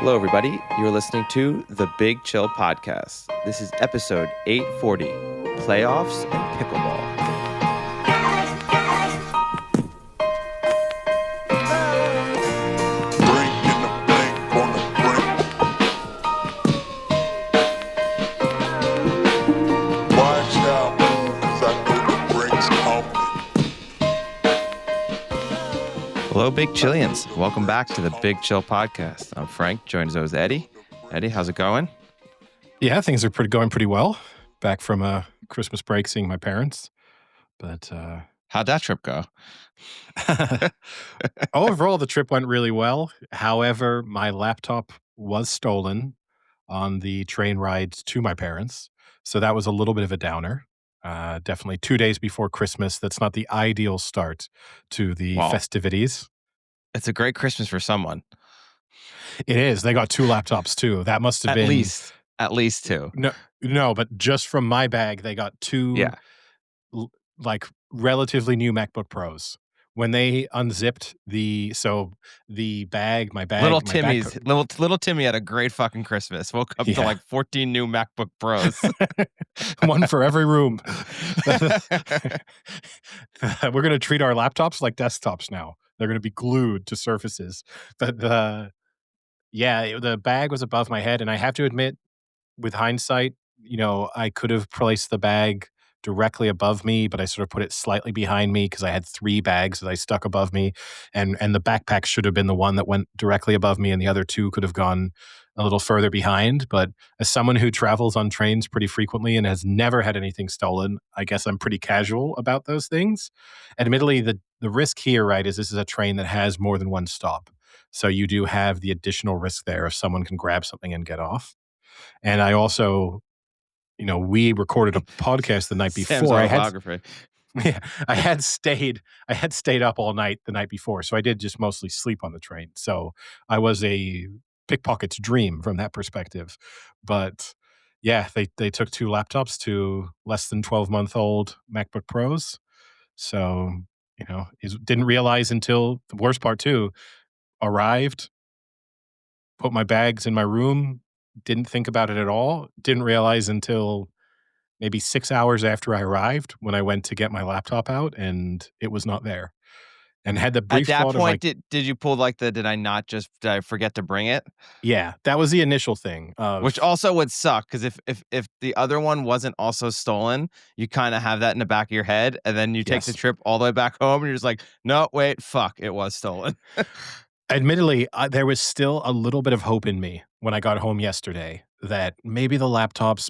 Hello, everybody. You're listening to the Big Chill Podcast. This is episode 840, Playoffs and Pickleball. Hello, Big Chillians. Welcome back to the Big Chill Podcast. I'm Frank, joined as always Eddie. Eddie, how's it going? Yeah, things are going pretty well. Back from a Christmas break, seeing my parents. But How'd that trip go? overall, the trip went really well. However, my laptop was stolen on the train ride to my parents. So that was a little bit of a downer. Definitely 2 days before Christmas. That's not the ideal start to the Wow. festivities. It's a great Christmas for someone. It is. They got 2 laptops too. That must have been at least 2. No, but just from my bag, they got 2 like relatively new MacBook Pros. When they unzipped my bag, Little Timmy had a great fucking Christmas. Woke up to like 14 new MacBook Pros. One for every room. We're going to treat our laptops like desktops now. They're going to be glued to surfaces. But the bag was above my head, and I have to admit, with hindsight, I could have placed the bag directly above me, but I sort of put it slightly behind me because I had 3 bags that I stuck above me, and the backpack should have been the one that went directly above me, and the other 2 could have gone a little further behind. But as someone who travels on trains pretty frequently and has never had anything stolen, I guess I'm pretty casual about those things. Admittedly, the risk here, right, is this is a train that has more than one stop. So you do have the additional risk there if someone can grab something and get off. And I also, we recorded a podcast the night before. I had stayed up all night the night before, so I did just mostly sleep on the train. So I was a pickpocket's dream from that perspective. But yeah, they took 2 laptops, 2 less than 12-month-old MacBook Pros. So, didn't realize until the worst part too, arrived, put my bags in my room, didn't think about it at all, didn't realize until maybe 6 hours after I arrived when I went to get my laptop out, and it was not there. And had the brief At that thought point, of did you pull like did I forget to bring it? Yeah, that was the initial thing. Which also would suck, because if the other one wasn't also stolen, you kind of have that in the back of your head, and then you take the trip all the way back home, and you're just like, no, wait, fuck, it was stolen. Admittedly, there was still a little bit of hope in me when I got home yesterday that maybe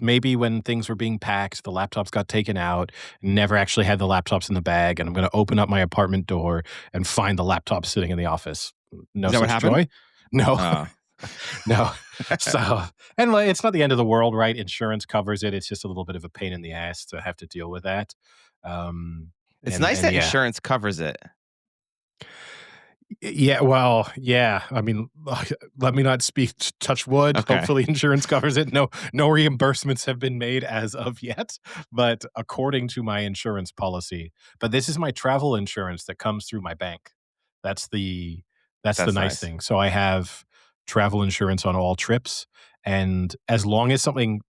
maybe when things were being packed, the laptops got taken out, never actually had the laptops in the bag, and I'm going to open up my apartment door and find the laptop sitting in the office. No Is that such what happened? joy. No. No. So, and it's not the end of the world, right? Insurance covers it. It's just a little bit of a pain in the ass to have to deal with that. It's nice that insurance covers it. Yeah, well, yeah. I mean, let me not touch wood. Okay. Hopefully insurance covers it. No reimbursements have been made as of yet, but according to my insurance policy. But this is my travel insurance that comes through my bank. That's the nice thing. So I have travel insurance on all trips, and as long as something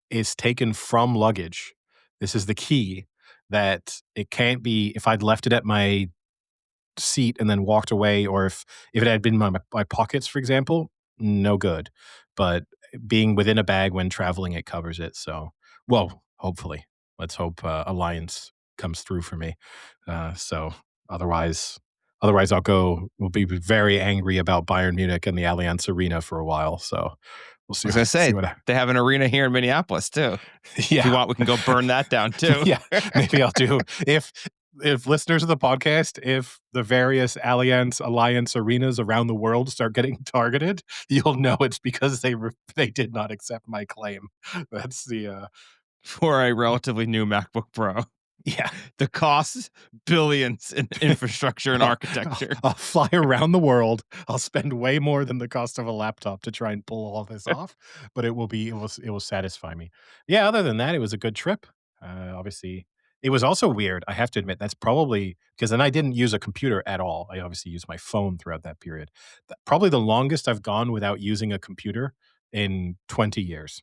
is taken from luggage, this is the key, that it can't be, if I'd left it at my seat and then walked away, or if it had been my pockets, for example, no good. But being within a bag when traveling, it covers it. So, well, hopefully, let's hope Alliance comes through for me. So otherwise we'll be very angry about Bayern Munich and the Allianz Arena for a while. So we'll see. I was gonna say, they have an arena here in Minneapolis too. Yeah. If you want, we can go burn that down too. Yeah, maybe I'll do. If listeners of the podcast, if the various Alliance arenas around the world start getting targeted, you'll know it's because they did not accept my claim. That's the for a relatively new MacBook Pro. Yeah, the cost billions in infrastructure and architecture. I'll fly around the world. I'll spend way more than the cost of a laptop to try and pull all this off, but it will satisfy me. Yeah. Other than that, it was a good trip. Obviously, It was also weird, I have to admit, that's probably because then I didn't use a computer at all. I obviously used my phone throughout that period. Probably the longest I've gone without using a computer in 20 years.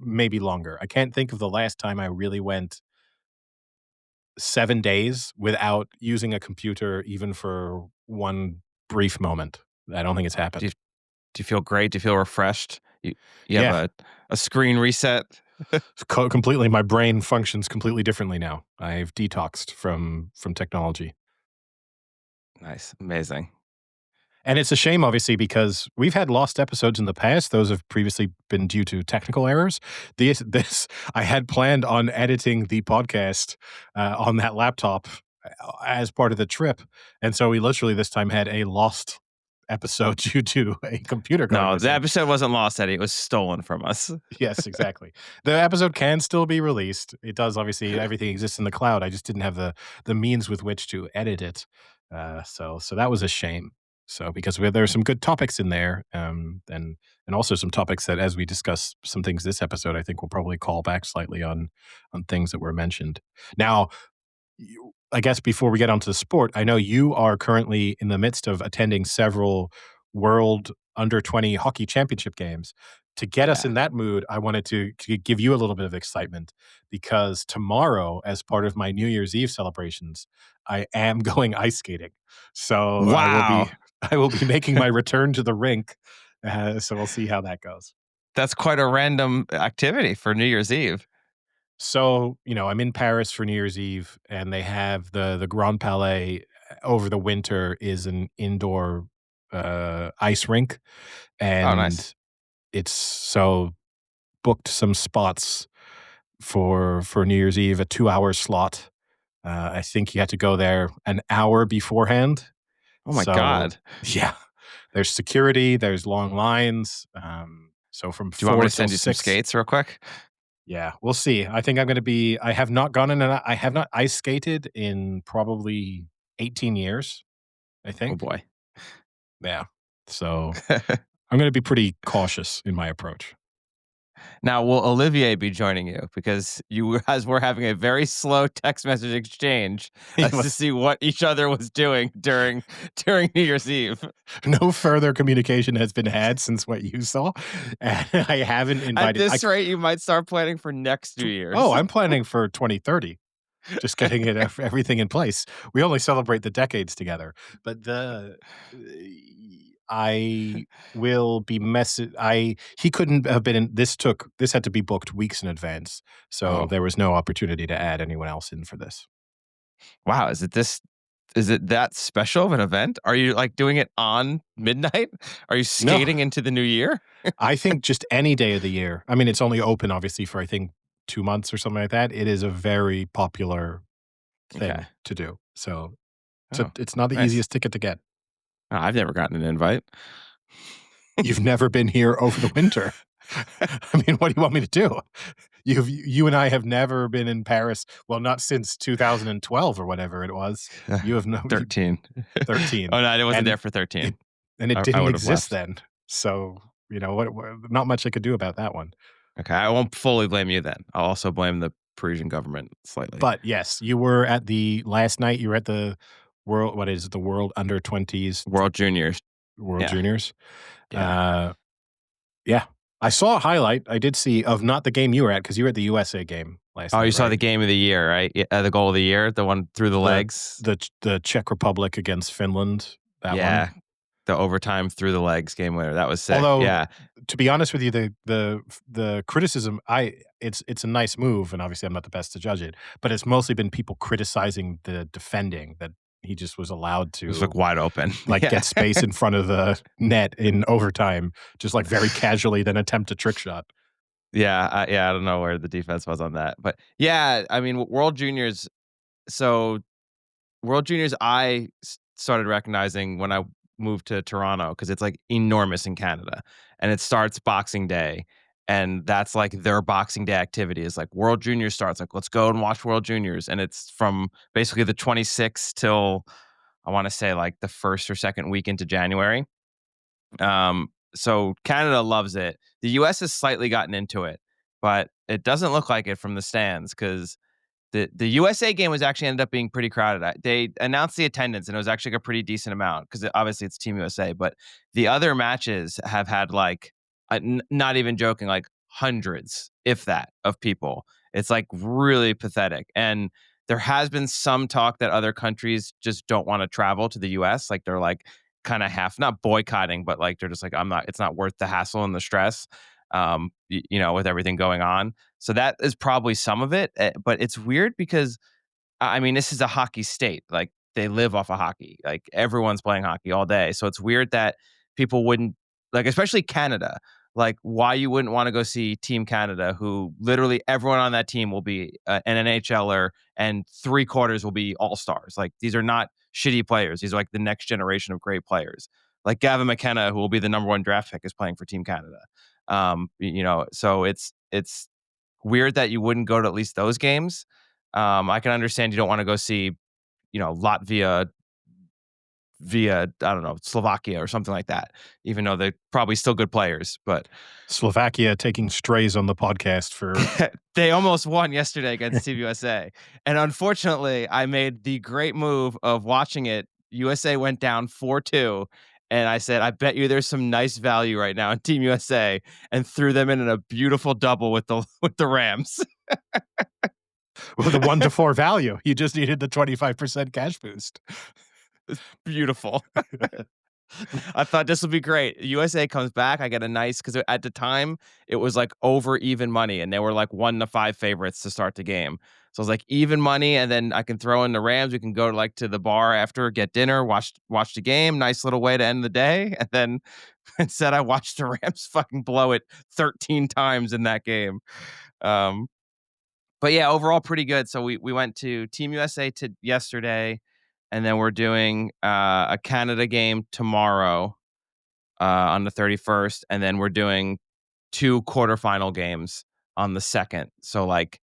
Maybe longer. I can't think of the last time I really went 7 days without using a computer even for one brief moment. I don't think it's Do you happened. do you feel great? Do you feel refreshed? You have Yeah, a screen reset? completely my brain functions completely differently now. I've detoxed from technology. Nice. Amazing. And it's a shame, obviously, because we've had lost episodes in the past. Those have previously been due to technical errors. This I had planned on editing the podcast on that laptop as part of the trip, and so we literally this time had a lost episode due to a computer going No, the missing. episode wasn't lost, Eddie. It was stolen from us. Yes, exactly. The episode can still be released. It does obviously everything exists in the cloud. I just didn't have the means with which to edit it. So that was a shame. So because there are some good topics in there, and also some topics that, as we discuss some things this episode, I think we'll probably call back slightly on things that were mentioned. Now, I guess before we get onto the sport, I know you are currently in the midst of attending several World Under 20 Hockey Championship games. To get us Yeah. in that mood, I wanted to give you a little bit of excitement because tomorrow, as part of my New Year's Eve celebrations, I am going ice skating. So Wow. I will be making my return to the rink. So we'll see how that goes. That's quite a random activity for New Year's Eve. So, I'm in Paris for New Year's Eve, and they have the Grand Palais over the winter is an indoor ice rink, Oh, nice. and it's so booked some spots for New Year's Eve, a 2-hour slot. I think you had to go there an hour beforehand. Oh my So, God. yeah, there's security, there's long lines. So from Do you want me 4 to till send you some 6. skates real quick? Yeah, we'll see. I think I'm gonna be I have not gone in and I have not ice skated in probably 18 years, I Oh think. boy. Yeah. So, I'm gonna be pretty cautious in my approach. Now, will Olivier be joining you? Because you guys were having a very slow text message exchange He as to was see what each other was doing during New Year's Eve. no further communication has been had since what you saw, and I haven't At invited I this rate, you might start planning for next New Oh, Year's. I'm planning for 2030. Just getting everything in place. We only celebrate the decades together, but I will be I he couldn't have been in this had to be booked weeks in advance, so Oh, there was no opportunity to add anyone else in for this. wow. Is it that special of an event? Are you like doing it on midnight? Are you No, skating into the new year? I think just any day of the year. I mean, it's only open obviously for I think 2 months or something like that. It is a very popular Okay. thing to do. So, Oh, it's not the nice. easiest ticket to get. Oh, I've never gotten an invite. You've never been here over the winter. I mean, what do you want me to do? You and I have never been in Paris. Well, not since 2012 or whatever it was. You have no 13. 13, Oh, no, I wasn't and there for 13. it it I didn't would have exist left. then. So, not much I could do about that one. Okay, I won't fully blame you then. I'll also blame the Parisian government slightly. But yes, you were at the last night. You were at the what is it, the World Under 20s World Juniors. World Yeah, Juniors. yeah. Uh, yeah, I saw a highlight. I did see of not the game you were at because you were at the USA game last Oh, you night, saw right? the game of the year, right? Yeah, the goal of the year, the one through the The legs. the Czech Republic against Finland, that one. Yeah, the overtime through the legs game winner. That was sick. Although, Yeah, to be honest with you, the criticism it's a nice move, and obviously I'm not the best to judge it, but it's mostly been people criticizing the defending that he just was allowed it was like to, wide open. like, Yeah. get space in front of the net in overtime, just, like, very casually, then attempt a trick shot. Yeah, I don't know where the defense was on that. But yeah, I mean, World Juniors. So World Juniors, started recognizing when I moved to Toronto because it's like enormous in Canada, and it starts Boxing Day, and that's like their Boxing Day activity is like World Juniors starts. Like, let's go and watch World Juniors, and it's from basically the 26th till I want to say like the first or second week into January. So Canada loves it. The U.S. has slightly gotten into it, but it doesn't look like it from the stands because The USA game was actually ended up being pretty crowded. They announced the attendance, and it was actually like a pretty decent amount because obviously it's Team USA. But the other matches have had like, not even joking, like hundreds, if that, of people. It's like really pathetic. And there has been some talk that other countries just don't want to travel to the US. Like they're like kind of half, not boycotting, but like they're just like, I'm not, it's not worth the hassle and the stress, with everything going on. So that is probably some of it. But it's weird because I mean, this is a hockey state. Like they live off of hockey. Like everyone's playing hockey all day. So it's weird that people wouldn't like, especially Canada. Like why you wouldn't want to go see Team Canada, who literally everyone on that team will be an NHLer, and three quarters will be all stars. Like these are not shitty players. These are like the next generation of great players. Like Gavin McKenna, who will be the number one draft pick, is playing for Team Canada. So it's weird that you wouldn't go to at least those games. I can understand you don't want to go see, Latvia via, I don't know, Slovakia or something like that, even though they're probably still good players. But Slovakia taking strays on the podcast for they almost won yesterday against Team USA. And unfortunately, I made the great move of watching it. USA went down 4-2. And I said, I bet you there's some nice value right now in Team USA, and threw them in a beautiful double with the with the Rams. with a 1-4 value. You just needed the 25% cash boost. Beautiful. I thought this would be great. USA comes back. I get a nice, because at the time it was like over even money, and they were like 1-5 favorites to start the game. So I was like even money, and then I can throw in the Rams. We can go to the bar after, get dinner, watch the game. Nice little way to end the day. And then instead, I watched the Rams fucking blow it 13 times in that game. Um, but yeah, overall pretty good. So we went to Team USA to yesterday, and then we're doing a Canada game tomorrow on the 31st, and then we're doing two quarterfinal games on the second. So like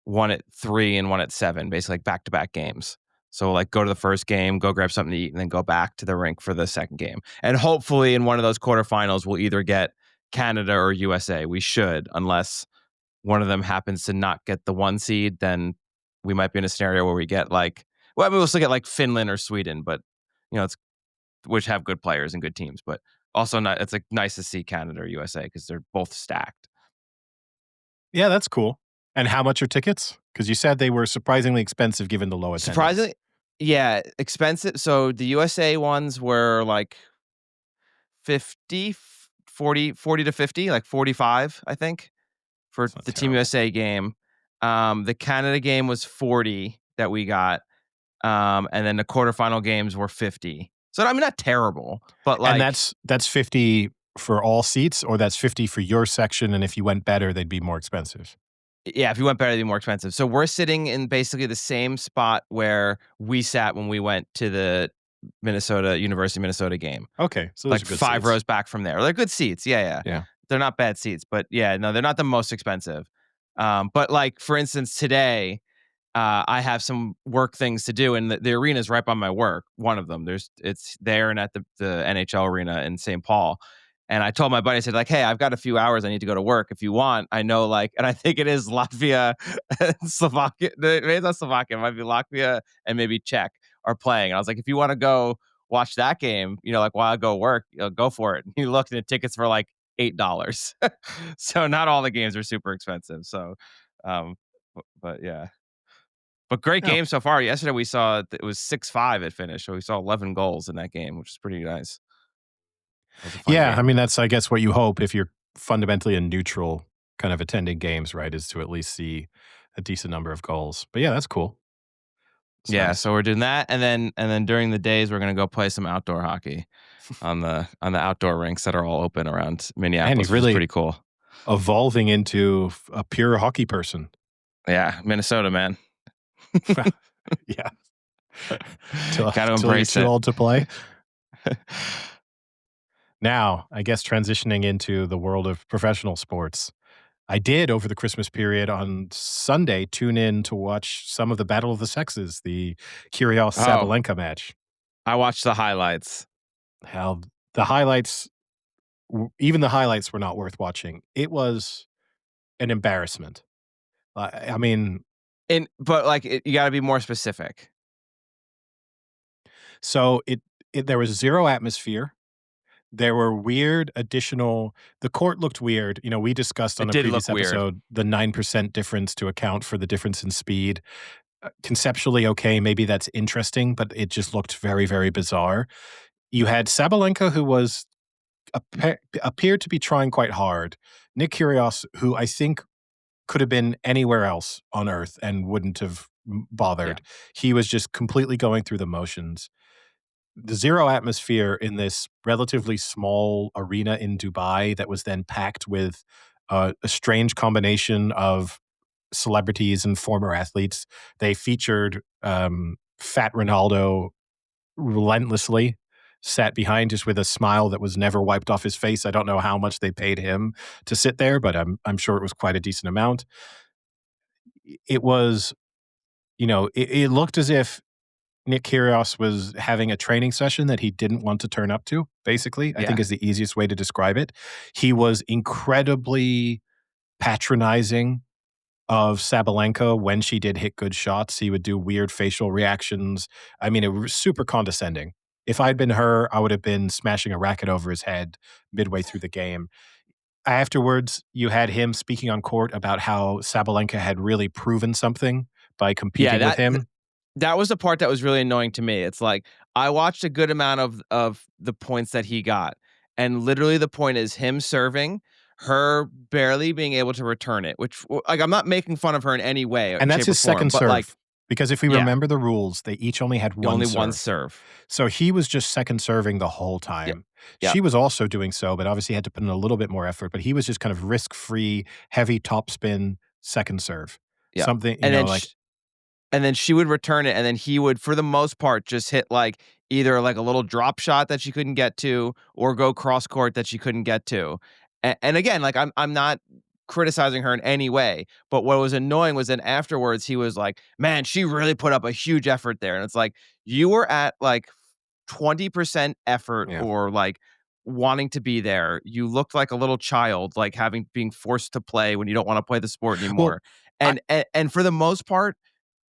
one at 3 and one at 7, basically like back to back games. So like go to the first game, go grab something to eat, and then go back to the rink for the second game. And hopefully in one of those quarterfinals, we'll either get Canada or USA. We should, unless one of them happens to not get the one seed, then we might be in a scenario where we get like, well, I mean, we'll still get like Finland or Sweden, but it's which have good players and good teams, but also not. It's like nice to see Canada or USA because they're both stacked. Yeah, that's cool. And how much are tickets? Because you said they were surprisingly expensive given the low attendance. Surprisingly, yeah, expensive. So the USA ones were like 50, 40 to 50, like 45, I think, for It's not the Team terrible. USA game. The Canada game was 40 that we got. And then the quarterfinal games were 50. So I mean, not terrible, but And like, that's 50 for all seats, or that's 50 for your section, and if you went better, they'd be more expensive? yeah, if you went better, it'd be more expensive. So we're sitting in basically the same spot where we sat when we went to the University of Minnesota game, Okay, so those like are good 5 seats. rows back from there. They're good seats. Yeah, yeah. Yeah. They're not bad seats, but yeah, no, they're not the most expensive. But like for instance, today, I have some work things to do, and the arena is right by my work. One of them, it's there and at the NHL arena in St. Paul. And I told my buddy, I said, like, hey, I've got a few hours. I need to go to work. If you want, I know, like, and I think it is Latvia, and Slovakia. Maybe it's not Slovakia. It might be Latvia and maybe Czech are playing. And I was like, if you want to go watch that game, like while I go work, go for it. And he looked, and the tickets were like $8. So not all the games are super expensive. So, um, but yeah. But great Oh. game so far. Yesterday we saw it was 6-5 at finish, so we saw 11 goals in that game, which is pretty nice. That was a fun Yeah, I game. mean, that's, I guess, what you hope if you're fundamentally a neutral kind of attending games, right, is to at least see a decent number of goals. But yeah, that's cool. It's Yeah, nice. so we're doing that, and then during the days we're gonna go play some outdoor hockey on the outdoor rinks that are all open around Man, Minneapolis, you're which is really pretty cool. evolving into a pure hockey person. Yeah, Minnesota, man. Yeah. Till Gotta till you're embrace too it. old to play. Now, I guess transitioning into the world of professional sports. I did over the Christmas period on Sunday tune in to watch some of the Battle of the Sexes, the Kyrgios Oh, Sabalenka match. I watched the highlights. How the highlights, even the highlights were not worth watching. It was an embarrassment. I mean, And but, like, you gotta be more specific. So there was 0 atmosphere. There were weird additional the court looked weird. You know, we discussed on It a did previous look weird. episode the 9% difference to account for the difference in speed. Conceptually, okay, maybe that's interesting, but it just looked very, very bizarre. You had Sabalenka, who was appeared to be trying quite hard. Nick Kyrgios, who I think could have been anywhere else on earth and wouldn't have Yeah. bothered. He was just completely going through the motions. The 0 atmosphere in this relatively small arena in Dubai that was then packed with a strange combination of celebrities and former athletes. They featured Fat Ronaldo relentlessly, sat behind just with a smile that was never wiped off his face. I don't know how much they paid him to sit there, but I'm sure it was quite a decent amount. It was, it looked as if Nick Kyrgios was having a training session that he didn't want to turn up to, basically, I think Yeah. is the easiest way to describe it. He was incredibly patronizing of Sabalenka when she did hit good shots. He would do weird facial reactions. I mean, it was super condescending. If I'd been her, I would have been smashing a racket over his head midway through the game. Afterwards, you had him speaking on court about how Sabalenka had really proven something by Yeah, competing with him. that was the part that was really annoying to me. It's like, I watched a good amount of the points that he got, and literally the point is him serving, her barely being able to return it, which, like, I'm not making fun of her in any way, And that's shape, or his form, second but, like, serve. Because if we yeah, remember the rules, they each only had one only one serve. serve. So he was just second serving the whole Yep, time. yep, She was also doing so, but obviously had to put in a little bit more effort. But he was just kind of risk-free, heavy topspin second serve. yep, Something, and then like she would return it, and then he would, for the most part, just hit, like, either, like, a little drop shot that she couldn't get to, or go cross court that she couldn't get to. And again, like, I'm not criticizing her in any way, but what was annoying was then afterwards, he was like, "Man, she really put up a huge effort there," and it's like, you were at, like, 20% effort, yeah. or, like, wanting to be there. You looked like a little child, like, being forced to play when you don't wanna play the sport Well, anymore, I and for the most part,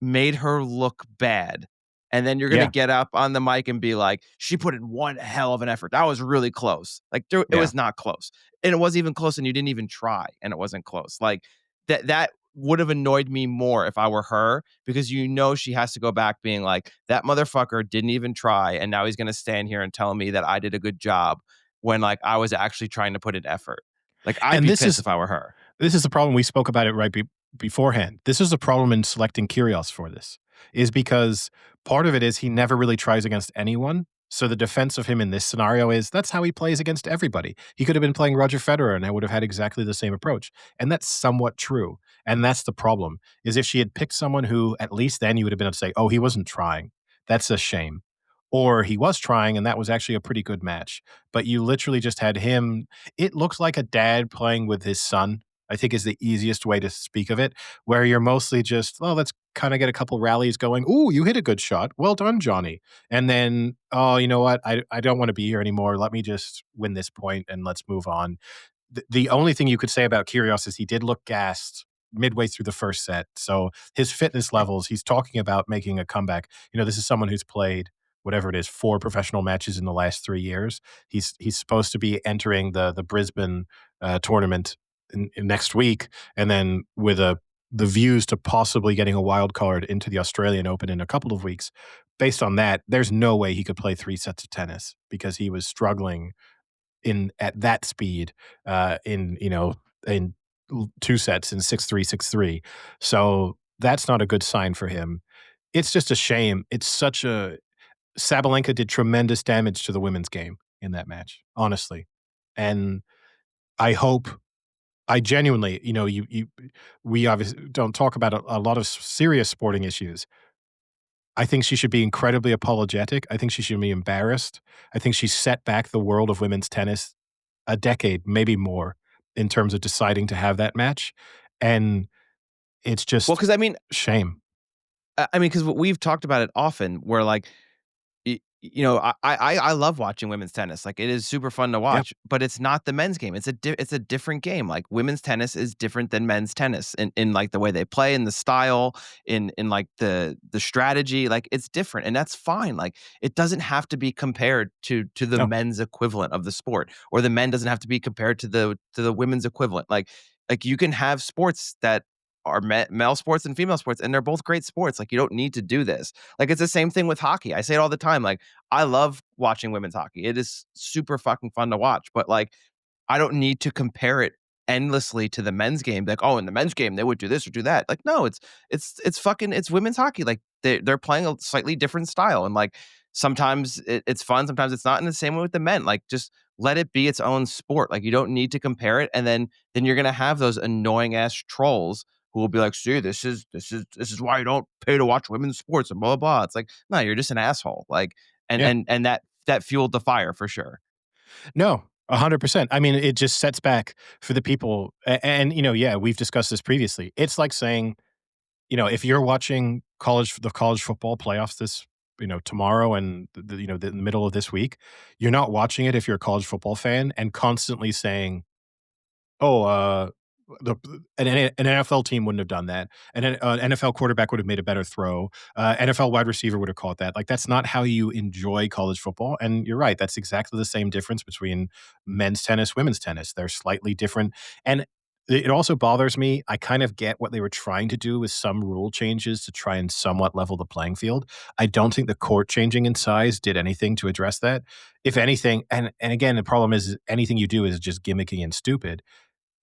made her look bad. And then you're gonna yeah, get up on the mic and be like, "She put in one hell of an effort. That was really close." Like, it yeah. was not close. And it wasn't even close, and you didn't even try, and it wasn't close. Like, that would have annoyed me more if I were her, because she has to go back being like, "That motherfucker didn't even try, and now he's gonna stand here and tell me that I did a good job when, like, I was actually trying to put in effort." Like, I'd And be pissed if I were her. this is the problem. We spoke about it beforehand. This is the problem in selecting Kyrgios for this, is because part of it is he never really tries against anyone. So the defense of him in this scenario is that's how he plays against everybody. He could have been playing Roger Federer and I would have had exactly the same approach. And that's somewhat true. And that's the problem, is if she had picked someone who at least then you would have been able to say, oh, he wasn't trying. That's a shame. Or he was trying and that was actually a pretty good match. But you literally just had him. It looks like a dad playing with his son, I think is the easiest way to speak of it, where you're mostly just, oh, let's kind of get a couple rallies going. Ooh, you hit a good shot. Well done, Johnny. And then, oh, you know what? I don't want to be here anymore. Let me just win this point and let's move on. The only thing you could say about Kyrgios is he did look gassed midway through the first set. So his fitness levels, he's talking about making a comeback. This is someone who's played whatever it is, 4 professional matches in the last 3 years. He's supposed to be entering the Brisbane tournament in next week, and then with the views to possibly getting a wild card into the Australian Open in a couple of weeks. Based on that, there's no way he could play 3 sets of tennis because he was struggling in at that speed in 2 sets in 6-3, 6-3. So that's not a good sign for him. It's just a shame. It's such a Sabalenka did tremendous damage to the women's game in that match, honestly. And I hope I genuinely, we obviously don't talk about a lot of serious sporting issues. I think she should be incredibly apologetic. I think she should be embarrassed. I think she set back the world of women's tennis a decade, maybe more, in terms of deciding to have that match. And it's Well, just because I mean, shame. because we've talked about it often, where, like, I love watching women's tennis. Like, it is super fun to Yeah. watch, but it's not the men's game. It's a different game. Like, women's tennis is different than men's tennis in like the way they play, in the style, in like the strategy. Like, it's different, and that's fine. Like, it doesn't have to be compared to the No. men's equivalent of the sport, or the men doesn't have to be compared to the women's equivalent. Like you can have sports that are male sports and female sports, and they're both great sports. Like, you don't need to do this. Like, it's the same thing with hockey. I say it all the time. Like, I love watching women's hockey. It is super fucking fun to watch, but, like, I don't need to compare it endlessly to the men's game. Like, "Oh, in the men's game, they would do this or do that." Like, no, it's women's hockey. Like, they're playing a slightly different style, and, like, sometimes it's fun, sometimes it's not, and the same way with the men. Like, just let it be its own sport. Like, you don't need to compare it, and then you're gonna have those annoying ass trolls who will be like, "See, this is why you don't pay to watch women's sports," and blah, blah, blah. It's like, "No, you're just an asshole." Like, and Yeah. and and that fueled the fire for sure. No, 100%. I mean, it just sets back for the people and, yeah, we've discussed this previously. It's like saying, if you're watching the college football playoffs tomorrow and in the middle of this week, you're not watching it if you're a college football fan and constantly saying, "Oh, the an NFL team wouldn't have done that. An NFL quarterback would have made a better throw. NFL wide receiver would have caught that." Like, that's not how you enjoy college football, and you're right, that's exactly the same difference between men's tennis, women's tennis. They're slightly different, and it also bothers me. I kind of get what they were trying to do with some rule changes to try and somewhat level the playing field. I don't think the court changing in size did anything to address that. If anything, and again, the problem is anything you do is just gimmicky and stupid.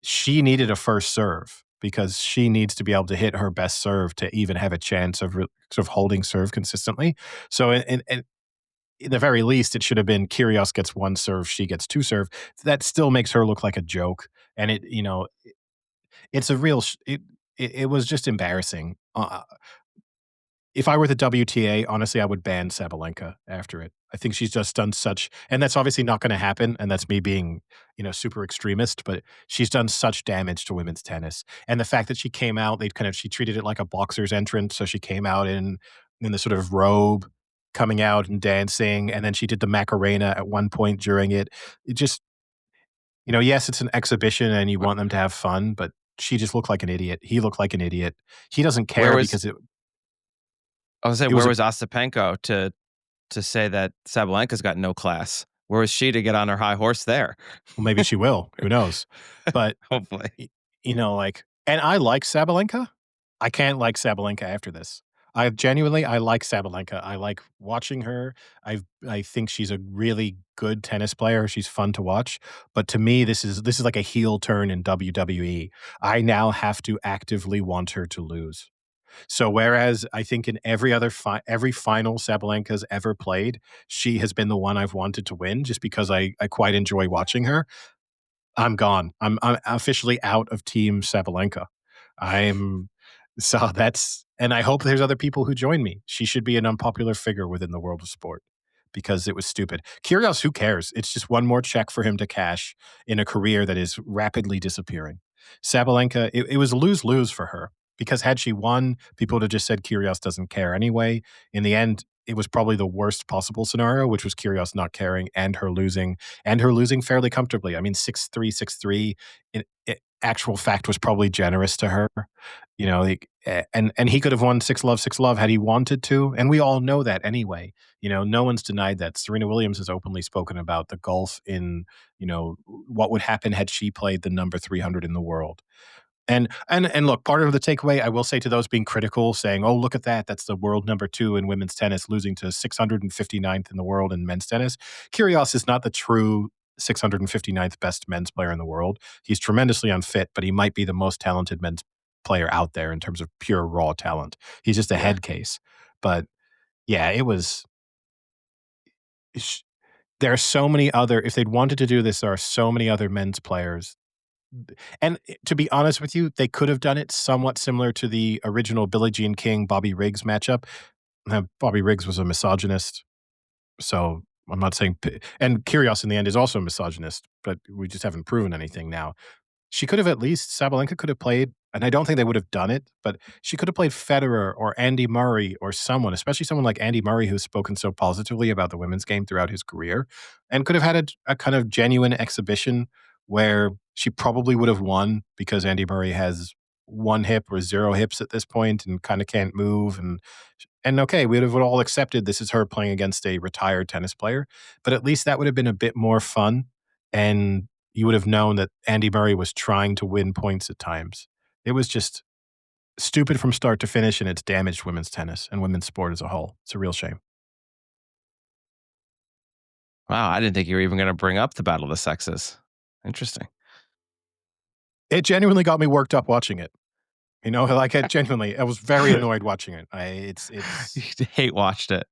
She needed a first serve because she needs to be able to hit her best serve to even have a chance of sort of holding serve consistently. So, in the very least, it should have been Kyrgios gets one serve, she gets two serve. That still makes her look like a joke, and it's a real. It was just embarrassing. If I were the WTA, honestly, I would ban Sabalenka after it. I think she's just done such, and that's obviously not going to happen. And that's me being, super extremist, but she's done such damage to women's tennis. And the fact that she came out, she treated it like a boxer's entrance. So she came out in the sort of robe, coming out and dancing. And then she did the Macarena at one point during it. It just, yes, it's an exhibition and you want them to have fun, but she just looked like an idiot. He looked like an idiot. He doesn't Where care was because I was saying, it where was a was Ostapenko to say that Sabalenka's got no class? Where was she to get on her high horse there? well, maybe she will. Who knows? But Hopefully. and I like Sabalenka. I can't like Sabalenka after this. I like Sabalenka. I like watching her. I think she's a really good tennis player. She's fun to watch. But to me, this is like a heel turn in WWE. I now have to actively want her to lose. So whereas I think in every final Sabalenka's ever played, she has been the one I've wanted to win just because I quite enjoy watching her. I'm gone. I'm officially out of team Sabalenka. I'm so that's and I hope there's other people who join me. She should be an unpopular figure within the world of sport because it was stupid. Kyrgios, who cares? It's just one more check for him to cash in a career that is rapidly disappearing. Sabalenka, it was lose-lose for her because had she won, people would have just said Kyrgios doesn't care anyway. In the end, it was probably the worst possible scenario, which was Kyrgios not caring and her losing fairly comfortably. I mean, 6-3, 6-3. Actual fact was probably generous to her, and he could have won 6-love, 6-love had he wanted to, and we all know that anyway. No one's denied that. Serena Williams has openly spoken about the gulf in, what would happen had she played the number 300 in the world. And look, part of the takeaway I will say to those being critical, saying, "Oh, look at that! That's the world number 2 in women's tennis, losing to 659th in the world in men's tennis." Kyrgios is not the true 659th best men's player in the world. He's tremendously unfit, but he might be the most talented men's player out there in terms of pure raw talent. He's just a Yeah. head case. But yeah, it was. There are so many other. If they'd wanted to do this, there are so many other men's players and to be honest with you, they could have done it somewhat similar to the original Billie Jean King Bobby Riggs matchup. Bobby Riggs was a misogynist, so I'm not saying. And Kyrgios in the end is also a misogynist, but we just haven't proven anything now. She could have at least Sabalenka could have played and I don't think they would have done it, but she could have played Federer or Andy Murray or someone, especially someone like Andy Murray, who's spoken so positively about the women's game throughout his career, and could have had a kind of genuine exhibition where she probably would have won because Andy Murray has one hip or zero hips at this point and kind of can't move. And okay, we would have all accepted this is her playing against a retired tennis player, but at least that would have been a bit more fun. And you would have known that Andy Murray was trying to win points at times. It was just stupid from start to finish, and it's damaged women's tennis and women's sport as a whole. It's a real shame. Wow, I didn't think you were even gonna bring up the battle of the sexes. Interesting. It genuinely got me worked up watching it. You know, like, it genuinely I was very annoyed watching it. I it's You hate watched it.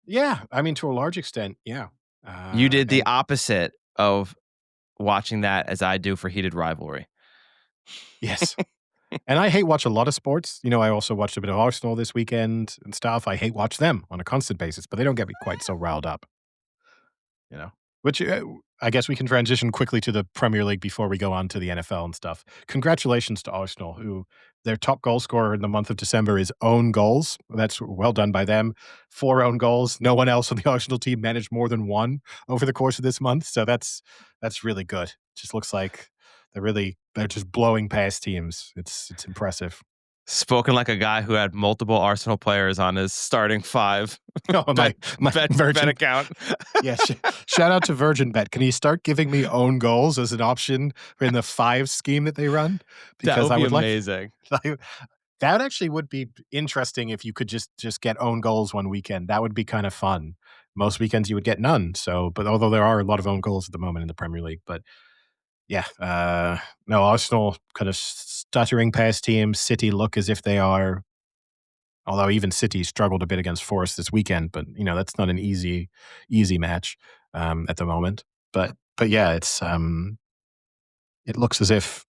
yeah, I mean, to a large extent, yeah. You did the And opposite of watching that as I do for heated rivalry. yes. And I hate watch a lot of sports. You know, I also watched a bit of Arsenal this weekend and stuff. I hate watch them on a constant basis, but they don't get me quite so riled up, you know? Which, I guess we can transition quickly to the Premier League before we go on to the NFL and stuff. Congratulations to Arsenal, who their top goal scorer in the month of December is own goals. That's well done by them. 4 own goals. No one else on the Arsenal team managed more than 1 over the course of this month, so that's really good. Just looks like they're just blowing past teams. It's impressive. Spoken like a guy who had multiple Arsenal players on his starting 5 Oh, bet my bet Virgin account. yeah, shout out to Virgin Bet. Can you start giving me own goals as an option in the 5 scheme that they run? That Because would I be would like amazing. like, that actually would be interesting if you could just get own goals one weekend. That would be kind of fun. Most weekends you would get none. So, but although there are a lot of own goals at the moment in the Premier League, but yeah, no, Arsenal kind of stuttering past teams. City look as if they are, although even City struggled a bit against Forest this weekend, but you know that's not an easy match at the moment. But yeah, it looks as if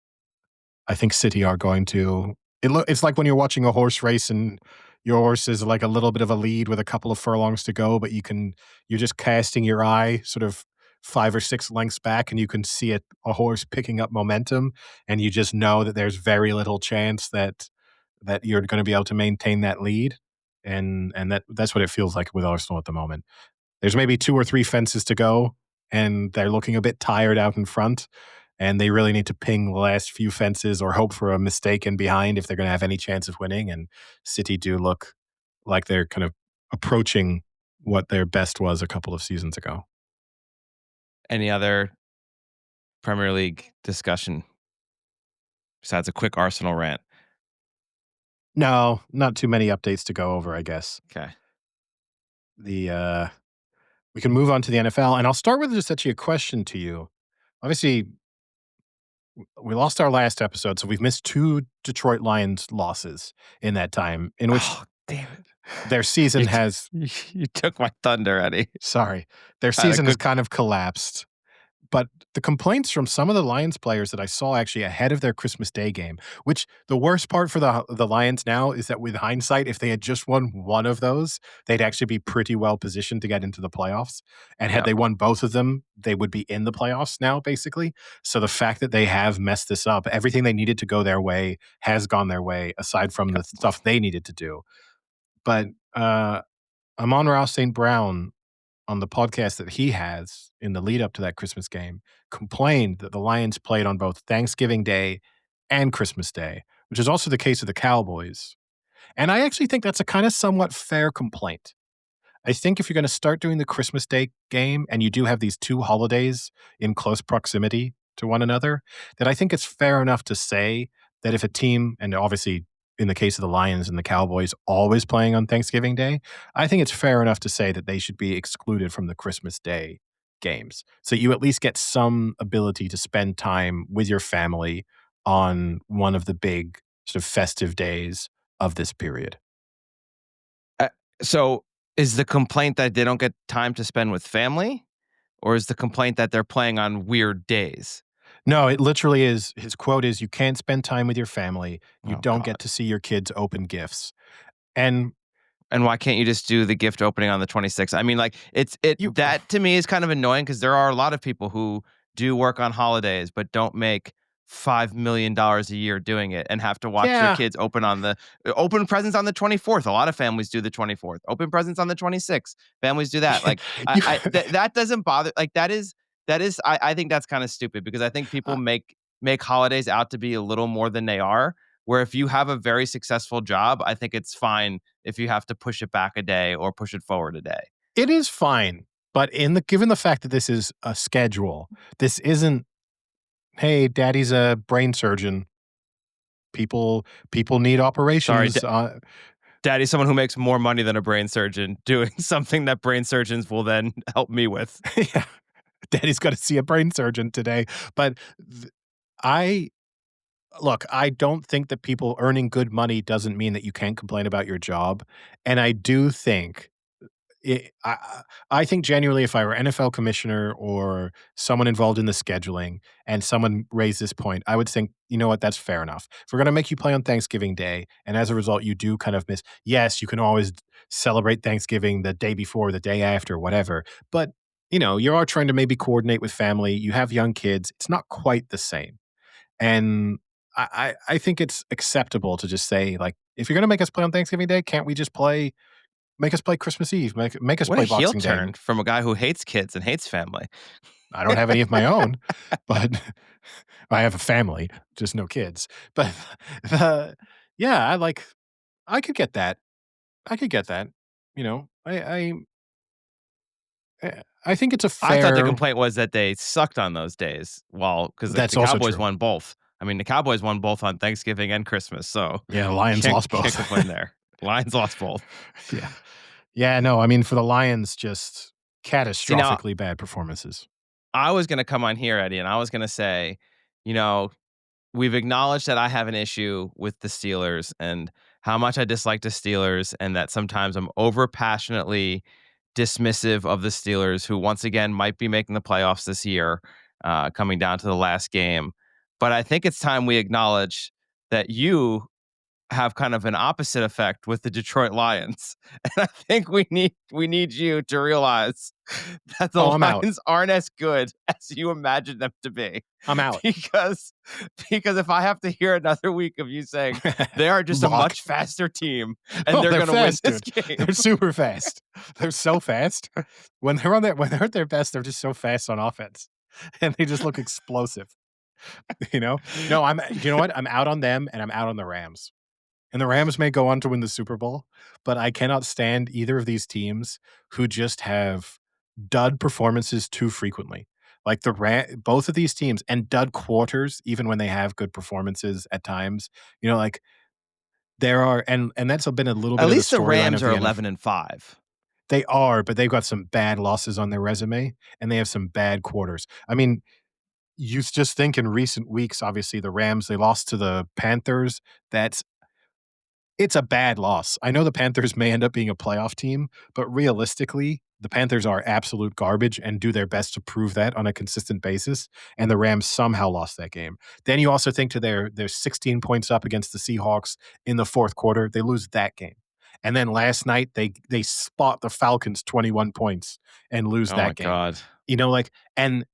I think City are going to. It's like when you're watching a horse race and your horse is like a little bit of a lead with a couple of furlongs to go, but you're just casting your eye sort of 5 or 6 lengths back, and you can see a horse picking up momentum, and you just know that there's very little chance that you're going to be able to maintain that lead, and that's what it feels like with Arsenal at the moment. There's maybe 2 or 3 fences to go, and they're looking a bit tired out in front, and they really need to ping the last few fences or hope for a mistake in behind if they're going to have any chance of winning. And City do look like they're kind of approaching what their best was a couple of seasons ago. Any other Premier League discussion besides a quick Arsenal rant? No, not too many updates to go over, I guess. Okay. The We can move on to the NFL, and I'll start with just actually a question to you. Obviously, we lost our last episode, so we've missed 2 Detroit Lions losses in that time, in which Oh, damn it. their season You has you took my thunder, Eddie. sorry, their I had a season has good kind of collapsed. But the complaints from some of the Lions players that I saw actually ahead of their Christmas Day game, which the worst part for the Lions now is that with hindsight, if they had just won one of those, they'd actually be pretty well positioned to get into the playoffs. And had Yep, they won both of them, they would be in the playoffs now, basically. So the fact that they have messed this up, everything they needed to go their way has gone their way, aside from the yep. stuff they needed to do. But uh, Amon-Ra St. Brown on the podcast that he has in the lead up to that Christmas game complained that the Lions played on both Thanksgiving Day and Christmas Day, which is also the case of the Cowboys. And I actually think that's a kind of somewhat fair complaint. I think if you're going to start doing the Christmas Day game and you do have these 2 holidays in close proximity to one another, that I think it's fair enough to say that if a team, and obviously in the case of the Lions and the Cowboys always playing on Thanksgiving Day, I think it's fair enough to say that they should be excluded from the Christmas Day games. So you at least get some ability to spend time with your family on one of the big sort of festive days of this period. Uh, so is the complaint that they don't get time to spend with family, or is the complaint that they're playing on weird days? No, it literally is. His quote is, "You can't spend time with your family. You Oh don't god. get to see your kids open gifts." And And why can't you just do the gift opening on the 26th? I mean, like, it you, that to me is kind of annoying because there are a lot of people who do work on holidays but don't make $5 million a year doing it and have to watch their Yeah. kids open presents on the 24th. A lot of families do the 24th. Open presents on the 26th. Families do that. Like You that doesn't bother. Like that is I think that's kind of stupid because I think people make holidays out to be a little more than they are. Where if you have a very successful job, I think it's fine if you have to push it back a day or push it forward a day. It is fine, but given the fact that this is a schedule, this isn't, "Hey, daddy's a brain surgeon. People need Sorry, operations." Daddy's someone who makes more money than a brain surgeon doing something that brain surgeons will then help me with. Yeah. Daddy's gotta see a brain surgeon today. But th I look, I don't think that people earning good money doesn't mean that you can't complain about your job, and I do think It I think genuinely if I were NFL commissioner or someone involved in the scheduling and someone raised this point, I would think, "You know what? That's fair enough. If we're gonna make you play on Thanksgiving Day, and as a result, you do kind of miss yes, you can always celebrate Thanksgiving the day before, the day after, whatever, but, you are trying to maybe coordinate with family, you have young kids, it's not quite the same." And I think it's acceptable to just say, like, "If you're gonna make us play on Thanksgiving Day, can't we just make us play Christmas Eve, make us What a play heel Boxing Day." turn from a guy who hates kids and hates family. I don't have any of my own, but I have a family, just no kids. But the yeah, I could get that. I could get that. You know, I think it's a I thought the fair complaint was that they sucked on those days. Well, because that's the also Cowboys true. won both. I mean, the Cowboys won both on Thanksgiving and Christmas, so Yeah, the Lions can't lost can't both. complain there. Lions lost both. Yeah. Yeah, no, I mean, for the Lions, just See, now catastrophically bad performances. I was gonna come on here, Eddie, and I was gonna say, you know, we've acknowledged that I have an issue with the Steelers and how much I dislike the Steelers, and that sometimes I'm over passionately dismissive of the Steelers, who once again might be making the playoffs this year, coming down to the last game. But I think it's time we acknowledge that you have kind of an opposite effect with the Detroit Lions. And I think we need you to realize that Oh, the I'm out. Lions aren't as good as you imagine them to be. I'm out. Because because if I have to hear another week of you saying they are just a Lock. much faster team and Oh, they're they're going to win fast, this dude. game. They're super fast. They're so fast. When they're at their best, they're just so fast on offense, and they just look explosive. You know? No, you know what? I'm out on them, and I'm out on the Rams. And the Rams may go on to win the Super Bowl, but I cannot stand either of these teams who just have dud performances too frequently. Like both of these teams and dud quarters, even when they have good performances at times. Like there are, and that's been a little At bit of the least the storyline Rams of are the NFL. 11 and 5. They are, but they've got some bad losses on their resume, and they have some bad quarters. I mean, you just think in recent weeks, obviously the Rams, they lost to the Panthers. That's It's a bad loss. I know the Panthers may end up being a playoff team, but realistically, the Panthers are absolute garbage and do their best to prove that on a consistent basis, and the Rams somehow lost that game. Then you also think to their 16 points up against the Seahawks in the fourth quarter, they lose that game. And then last night they spot the Falcons 21 points and lose Oh my that game. god. And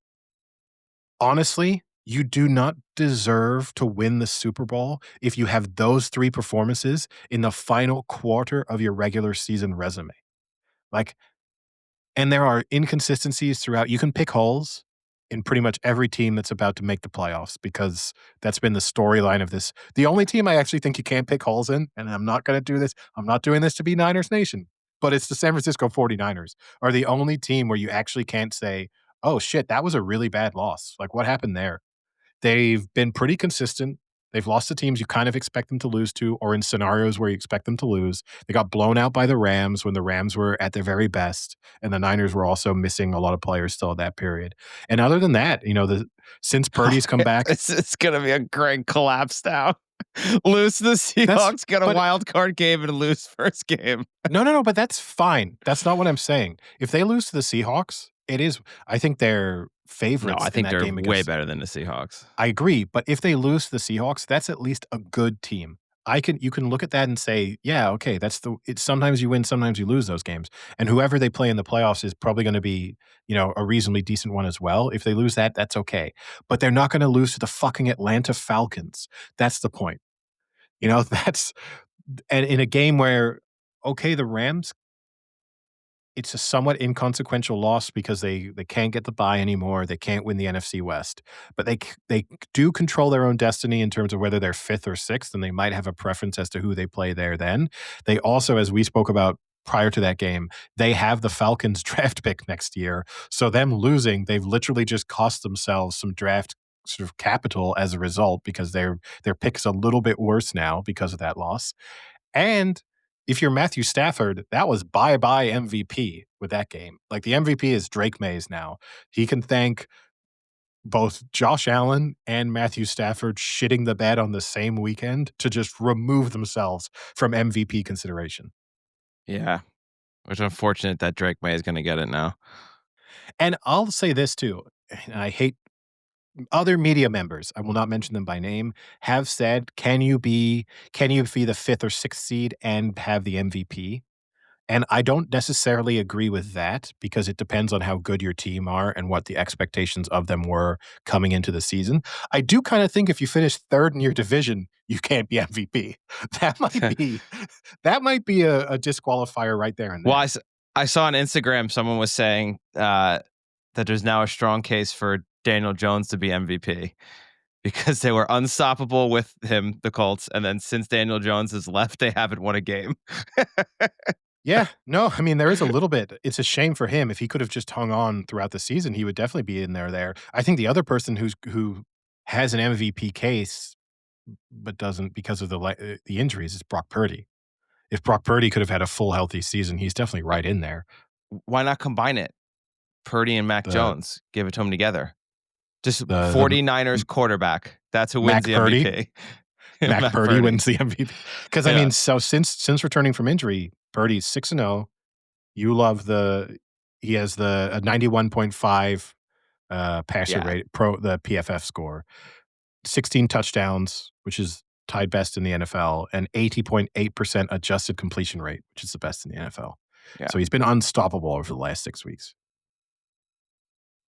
honestly, you do not deserve to win the Super Bowl if you have those 3 performances in the final quarter of your regular season resume. Like, and there are inconsistencies throughout. You can pick holes in pretty much every team that's about to make the playoffs because that's been the storyline of this. The only team I actually think you can't pick holes in, and I'm not gonna do this, I'm not doing this to be Niners Nation, but it's the San Francisco 49ers are the only team where you actually can't say, "Oh, shit, that was a really bad loss. Like, what happened there?" They've been pretty consistent. They've lost to teams you kind of expect them to lose to, or in scenarios where you expect them to lose. They got blown out by the Rams when the Rams were at their very best, and the Niners were also missing a lot of players still at that period. And other than that, since Purdy's come back, It's gonna be a great collapse now. Lose to the that's Seahawks, get a but wild card game, and lose first game. no, no, no, but that's fine. That's not what I'm saying. If they lose to the Seahawks, I think they're No, favorites I in think that they're game way against better than the Seahawks. I agree, but if they lose to the Seahawks, that's at least a good team. you can look at that and say, yeah, okay, that's it's sometimes you win, sometimes you lose those games. And whoever they play in the playoffs is probably going to be, a reasonably decent one as well. If they lose that, that's okay. But they're not going to lose to the fucking Atlanta Falcons. That's the point. That's and in a game where okay, the Rams, it's a somewhat inconsequential loss because they can't get the bye anymore. They can't win the NFC West, but they do control their own destiny in terms of whether they're fifth or sixth, and they might have a preference as to who they play there. Then they also, as we spoke about prior to that game, they have the Falcons draft pick next year. So them losing, they've literally just cost themselves some draft sort of capital as a result because their pick's a little bit worse now because of that loss. And if you're Matthew Stafford, that was bye-bye MVP with that game. Like, the MVP is Drake Mays now. He can thank both Josh Allen and Matthew Stafford shitting the bed on the same weekend to just remove themselves from MVP consideration. Yeah, which unfortunate that Drake May is gonna get it now. And I'll say this too, and I hate other media members, I will not mention them by name, have said, "Can you be the 5th or 6th seed and have the MVP?" And I don't necessarily agree with that because it depends on how good your team are and what the expectations of them were coming into the season. I do kind of think if you finish 3rd in your division, you can't be MVP. That might be that might be a disqualifier right there and Well, then. I saw on Instagram someone was saying, that there's now a strong case for Daniel Jones to be MVP because they were unstoppable with him, the Colts, and then since Daniel Jones has left, they haven't won a game. Yeah, no, I mean, there is a little bit. It's a shame for him. If he could have just hung on throughout the season, he would definitely be in there. I think the other person who has an MVP case but doesn't because of the injuries is Brock Purdy. If Brock Purdy could have had a full healthy season, he's definitely right in there. Why not combine it? Purdy and Mac The Jones, give it to them together. Just the 49ers quarterback. That's who wins Mac the Purdy MVP. Mac Mac Purdy Purdy. wins the MVP. Because I Yeah. mean, so since returning from injury, Purdy's 6-0. You love he has a 91.5 passer Yeah. rate, the PFF score, 16 touchdowns, which is tied best in the NFL, and 80.8% adjusted completion rate, which is the best in the NFL. Yeah. So he's been unstoppable over the last 6 weeks.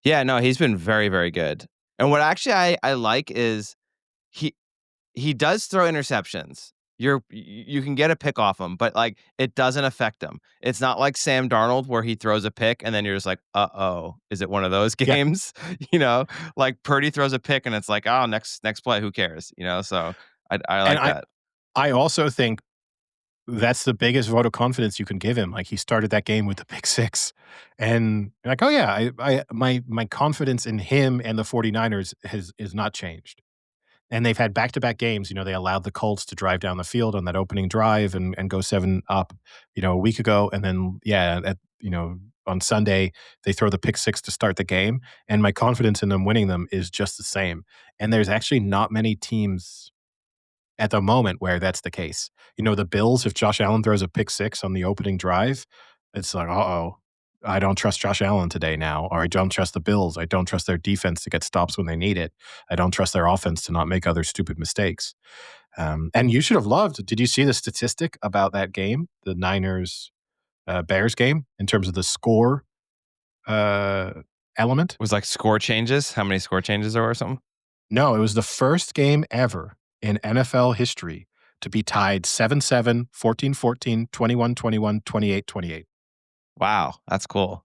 Yeah, no, he's been very, very good. And what actually I like is he he does throw interceptions. You can get a pick off him, but like it doesn't affect him. It's not like Sam Darnold where he throws a pick and then you're just like, "Uh-oh, is it one of those Yeah, games?" You know, like Purdy throws a pick and it's like, "Oh, next play, who cares?" You know, so I and like that. I also think that's the biggest vote of confidence you can give him. Like, he started that game with the pick six, and like, oh yeah, my confidence in him and the 49ers is not changed. And they've had back-to-back games. They allowed the Colts to drive down the field on that opening drive and go 7 up, a week ago. And then, yeah, on Sunday, they throw the pick six to start the game. And my confidence in them winning them is just the same. And there's actually not many teams at the moment where that's the case. The Bills, if Josh Allen throws a pick six on the opening drive, it's like, uh-oh, I don't trust Josh Allen today now, or I don't trust the Bills. I don't trust their defense to get stops when they need it. I don't trust their offense to not make other stupid mistakes. And you should have loved. Did you see the statistic about that game, the Niners Bears game, in terms of the score uh, element? Was like score changes, how many score changes there were or something? No, it was the first game ever in NFL history to be tied 7-7, 14-14, 21-21, 28-28. Wow, that's cool.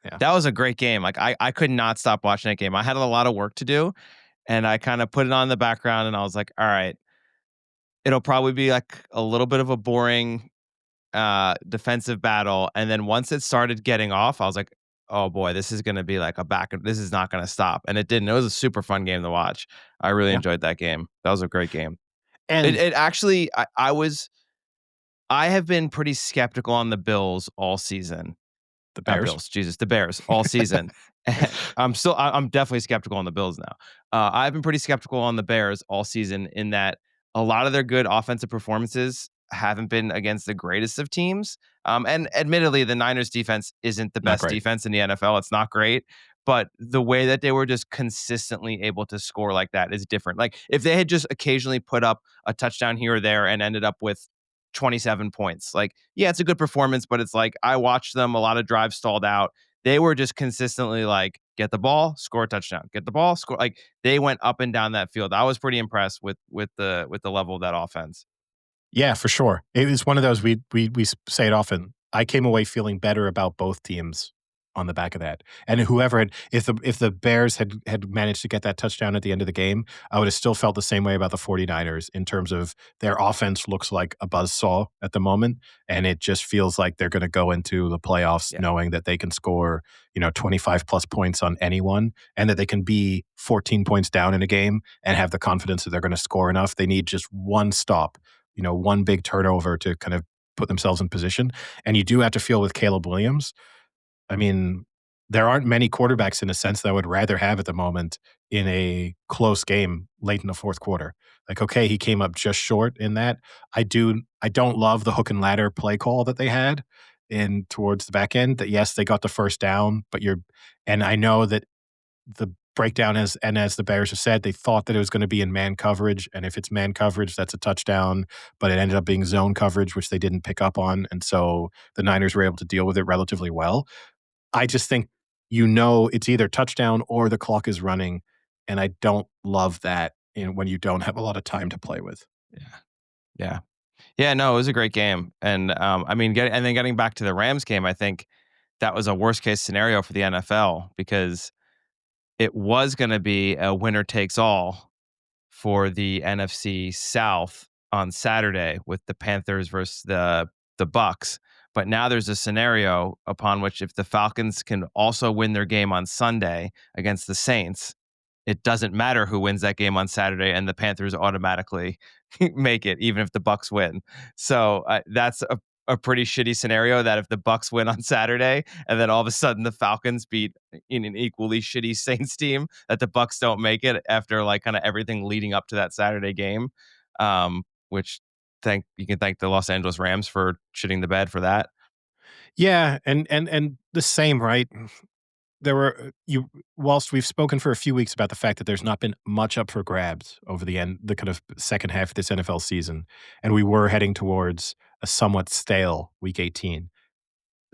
Yeah. That was a great game. Like I could not stop watching that game. I had a lot of work to do and I kind of put it on in the background and I was like, all right, it'll probably be like a little bit of a boring defensive battle. And then once it started getting off, I was like, oh boy, this is gonna be like this is not gonna stop. And it didn't. It was a super fun game to watch. I really Yeah. enjoyed that game. That was a great game. And It actually I have been pretty skeptical on the Bills all season. the Not Bears. Bills, Jesus, the Bears all season. I'm definitely skeptical on the Bills now. I've been pretty skeptical on the Bears all season in that a lot of their good offensive performances haven't been against the greatest of teams. And admittedly, the Niners defense isn't the Not best great. defense in the NFL. It's not great, but the way that they were just consistently able to score like that is different. Like if they had just occasionally put up a touchdown here or there and ended up with 27 points, like, yeah, it's a good performance, but it's like I watched them, a lot of drives stalled out. They were just consistently like, get the ball, score a touchdown, get the ball, score. Like they went up and down that field. I was pretty impressed with the level of that offense. Yeah, for sure. It was one of those we say it often. I came away feeling better about both teams on the back of that. And whoever had if the Bears had managed to get that touchdown at the end of the game, I would have still felt the same way about the 49ers in terms of their offense looks like a buzzsaw at the moment, and it just feels like they're gonna go into the playoffs Yeah. knowing that they can score, 25 plus points on anyone and that they can be 14 points down in a game and have the confidence that they're gonna score enough. They need just one stop, one big turnover to kind of put themselves in position. And you do have to feel with Caleb Williams. I mean, there aren't many quarterbacks in a sense that I would rather have at the moment in a close game late in the fourth quarter. Like, okay, he came up just short in that. I don't love the hook and ladder play call that they had in towards the back end. That yes, they got the first down, and I know that the breakdown as the Bears have said, they thought that it was going to be in man coverage, and if it's man coverage, that's a touchdown. But it ended up being zone coverage, which they didn't pick up on, and so the Niners were able to deal with it relatively well. I just think it's either touchdown or the clock is running, and I don't love that when you don't have a lot of time to play with. Yeah. Yeah. Yeah, no, it was a great game. And I mean, getting back to the Rams game, I think that was a worst case scenario for the NFL because it was going to be a winner takes all for the NFC South on Saturday with the Panthers versus the Bucks. But now there's a scenario upon which if the Falcons can also win their game on Sunday against the Saints, it doesn't matter who wins that game on Saturday, and the Panthers automatically make it, even if the Bucks win. So that's a pretty shitty scenario. That if the Bucks win on Saturday, and then all of a sudden the Falcons beat in an equally shitty Saints team, that the Bucks don't make it after like kind of everything leading up to that Saturday game. Which you can thank the Los Angeles Rams for shitting the bed for that. Yeah, and the same, right? There were you whilst we've spoken for a few weeks about the fact that there's not been much up for grabs over the kind of second half of this NFL season, and we were heading towards a somewhat stale week 18.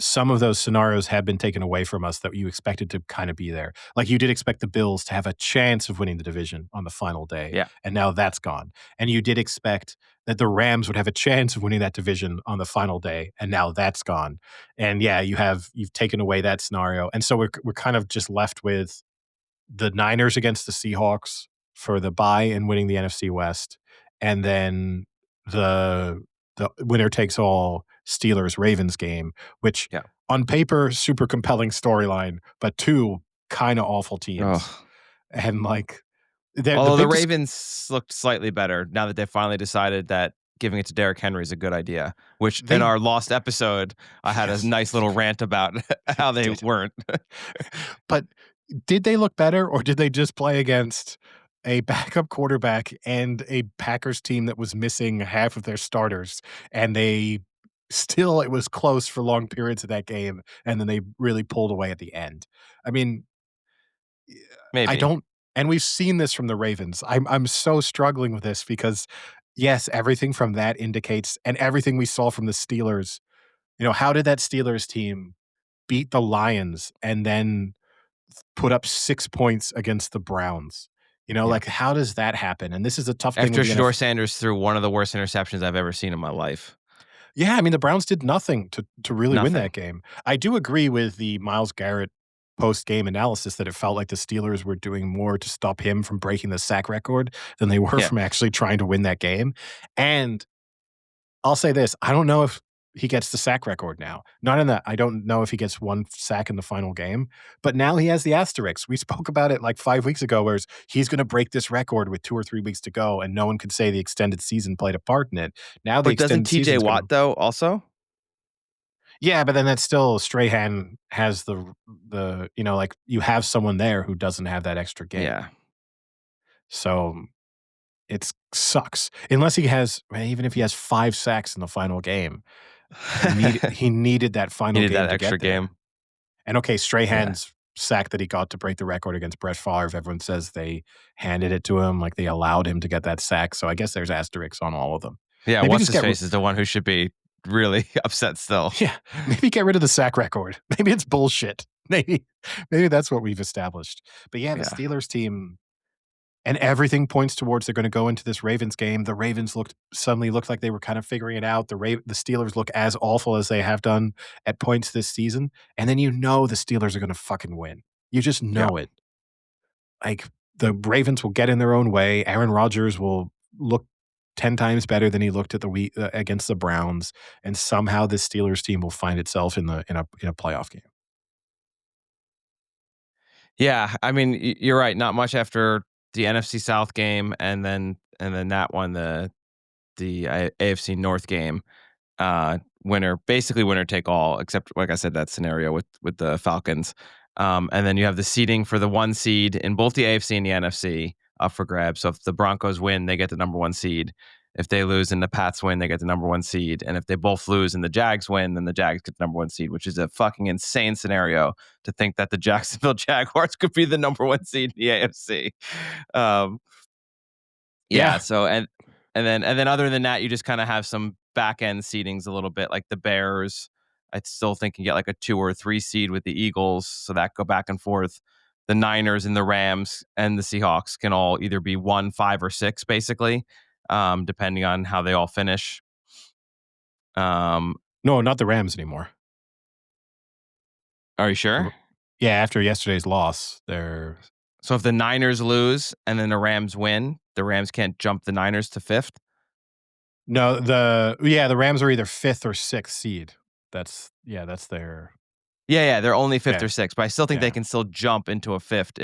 Some of those scenarios have been taken away from us that you expected to kind of be there. Like you did expect the Bills to have a chance of winning the division on the final day, Yeah. and now that's gone. And you did expect that the Rams would have a chance of winning that division on the final day, and now that's gone. And yeah, you've taken away that scenario, and so we're kind of just left with the Niners against the Seahawks for the bye and winning the NFC West, and then the the winner takes all Steelers Ravens game, which Yeah. on paper super compelling storyline, but two kind of awful teams, Oh. and like the Although the big Ravens looked slightly better now that they finally decided that giving it to Derrick Henry is a good idea, which in they our lost episode, I had a yes nice little rant about you how they did, weren't. but did they look better or did they just play against a backup quarterback and a Packers team that was missing half of their starters, and it was close for long periods of that game, and then they really pulled away at the end. I mean, I Maybe. don't and we've seen this from the Ravens. I'm so struggling with this because, yes, everything from that indicates and everything we saw from the Steelers, how did that Steelers team beat the Lions and then put up 6 points against the Browns? Yeah. Like, how does that happen? And this is a tough thing with After the Shador NFL. Sanders threw one of the worst interceptions I've ever seen in my life. Yeah, I mean, the Browns did nothing to really win Nothing. that game. I do agree with the Myles Garrett post-game analysis that it felt like the Steelers were doing more to stop him from breaking the sack record than they were Yeah. from actually trying to win that game. And I'll say this, I don't know if he gets the sack record now. Not in that I don't know if he gets one sack in the final game, but now he has the asterisk. We spoke about it like 5 weeks ago, whereas he's gonna break this record with 2 or 3 weeks to go, and no one could say the extended season played a part in it. Now the But doesn't extended TJ season's gonna Watt though also? Yeah, but then that's still Strahan has like, you have someone there who doesn't have that extra game. Yeah. So, it sucks. Unless he has even if he has 5 sacks in the final game, he needed that final Needed game that to extra get there. game. And okay, Yeah. Strahan's sack that he got to break the record against Brett Favre, everyone says they handed it to him, like they allowed him to get that sack. So I guess there's asterisks on all of them. Yeah, Maybe what's just his get face is the one who should be really upset still. yeah, maybe get rid of the sack record. Maybe it's bullshit. Maybe that's what we've established. But yeah, the Yeah. Steelers team and everything points towards they're going to go into this Ravens game. The Ravens suddenly looked like they were kind of figuring it out. The Steelers look as awful as they have done at points this season, and then the Steelers are going to fucking win. You just Yeah. know it. Like the Ravens will get in their own way. Aaron Rodgers will look 10 times better than he looked at the week against the Browns, and somehow this Steelers team will find itself in a playoff game. Yeah, I mean, you're right, not much after the NFC South game and then that one, the AFC North game. Basically winner take all, except like I said, that scenario with the Falcons. And then you have the seeding for the 1 seed in both the AFC and the NFC up for grabs. So if the Broncos win, they get the number 1 seed. If they lose and the Pats win, they get the number 1 seed. And if they both lose and the Jags win, then the Jags get the number 1 seed, which is a fucking insane scenario to think that the Jacksonville Jaguars could be the number 1 seed in the AFC. Um, yeah. Yeah. So and then other than that, you just kind of have some back end seedings a little bit, like the Bears. I still think you get like a 2 or 3 seed with the Eagles, so that go back and forth. The Niners and the Rams and the Seahawks can all either be 1, 5, or 6, basically, depending on how they all finish. No, not the Rams anymore. Are you sure? Yeah, after yesterday's loss, they're So if the Niners lose and then the Rams win, the Rams can't jump the Niners to 5th. no, the Rams are either 5th or 6th seed. That's their Yeah, they're only 5th yeah, or 6th, but I still think they yeah. can still jump into a 5th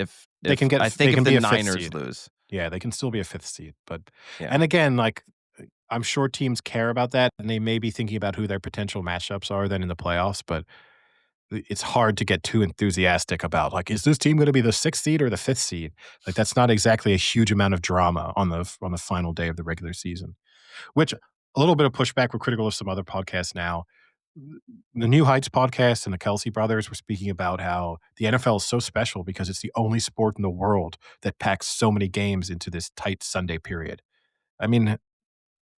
They if can I get they think if can the be a 5th Niners seed. lose. Yeah, they can still be a 5th seed, but Yeah. and again, like, I'm sure teams care about that, and they may be thinking about who their potential matchups are then in the playoffs, but it's hard to get too enthusiastic about, like, is this team gonna be the 6th seed or the 5th seed? Like, that's not exactly a huge amount of drama on the final day of the regular season, which a little bit of pushback, we're critical of some other podcasts now. The New Heights podcast and the Kelsey brothers were speaking about how the NFL is so special because it's the only sport in the world that packs so many games into this tight Sunday period. I mean,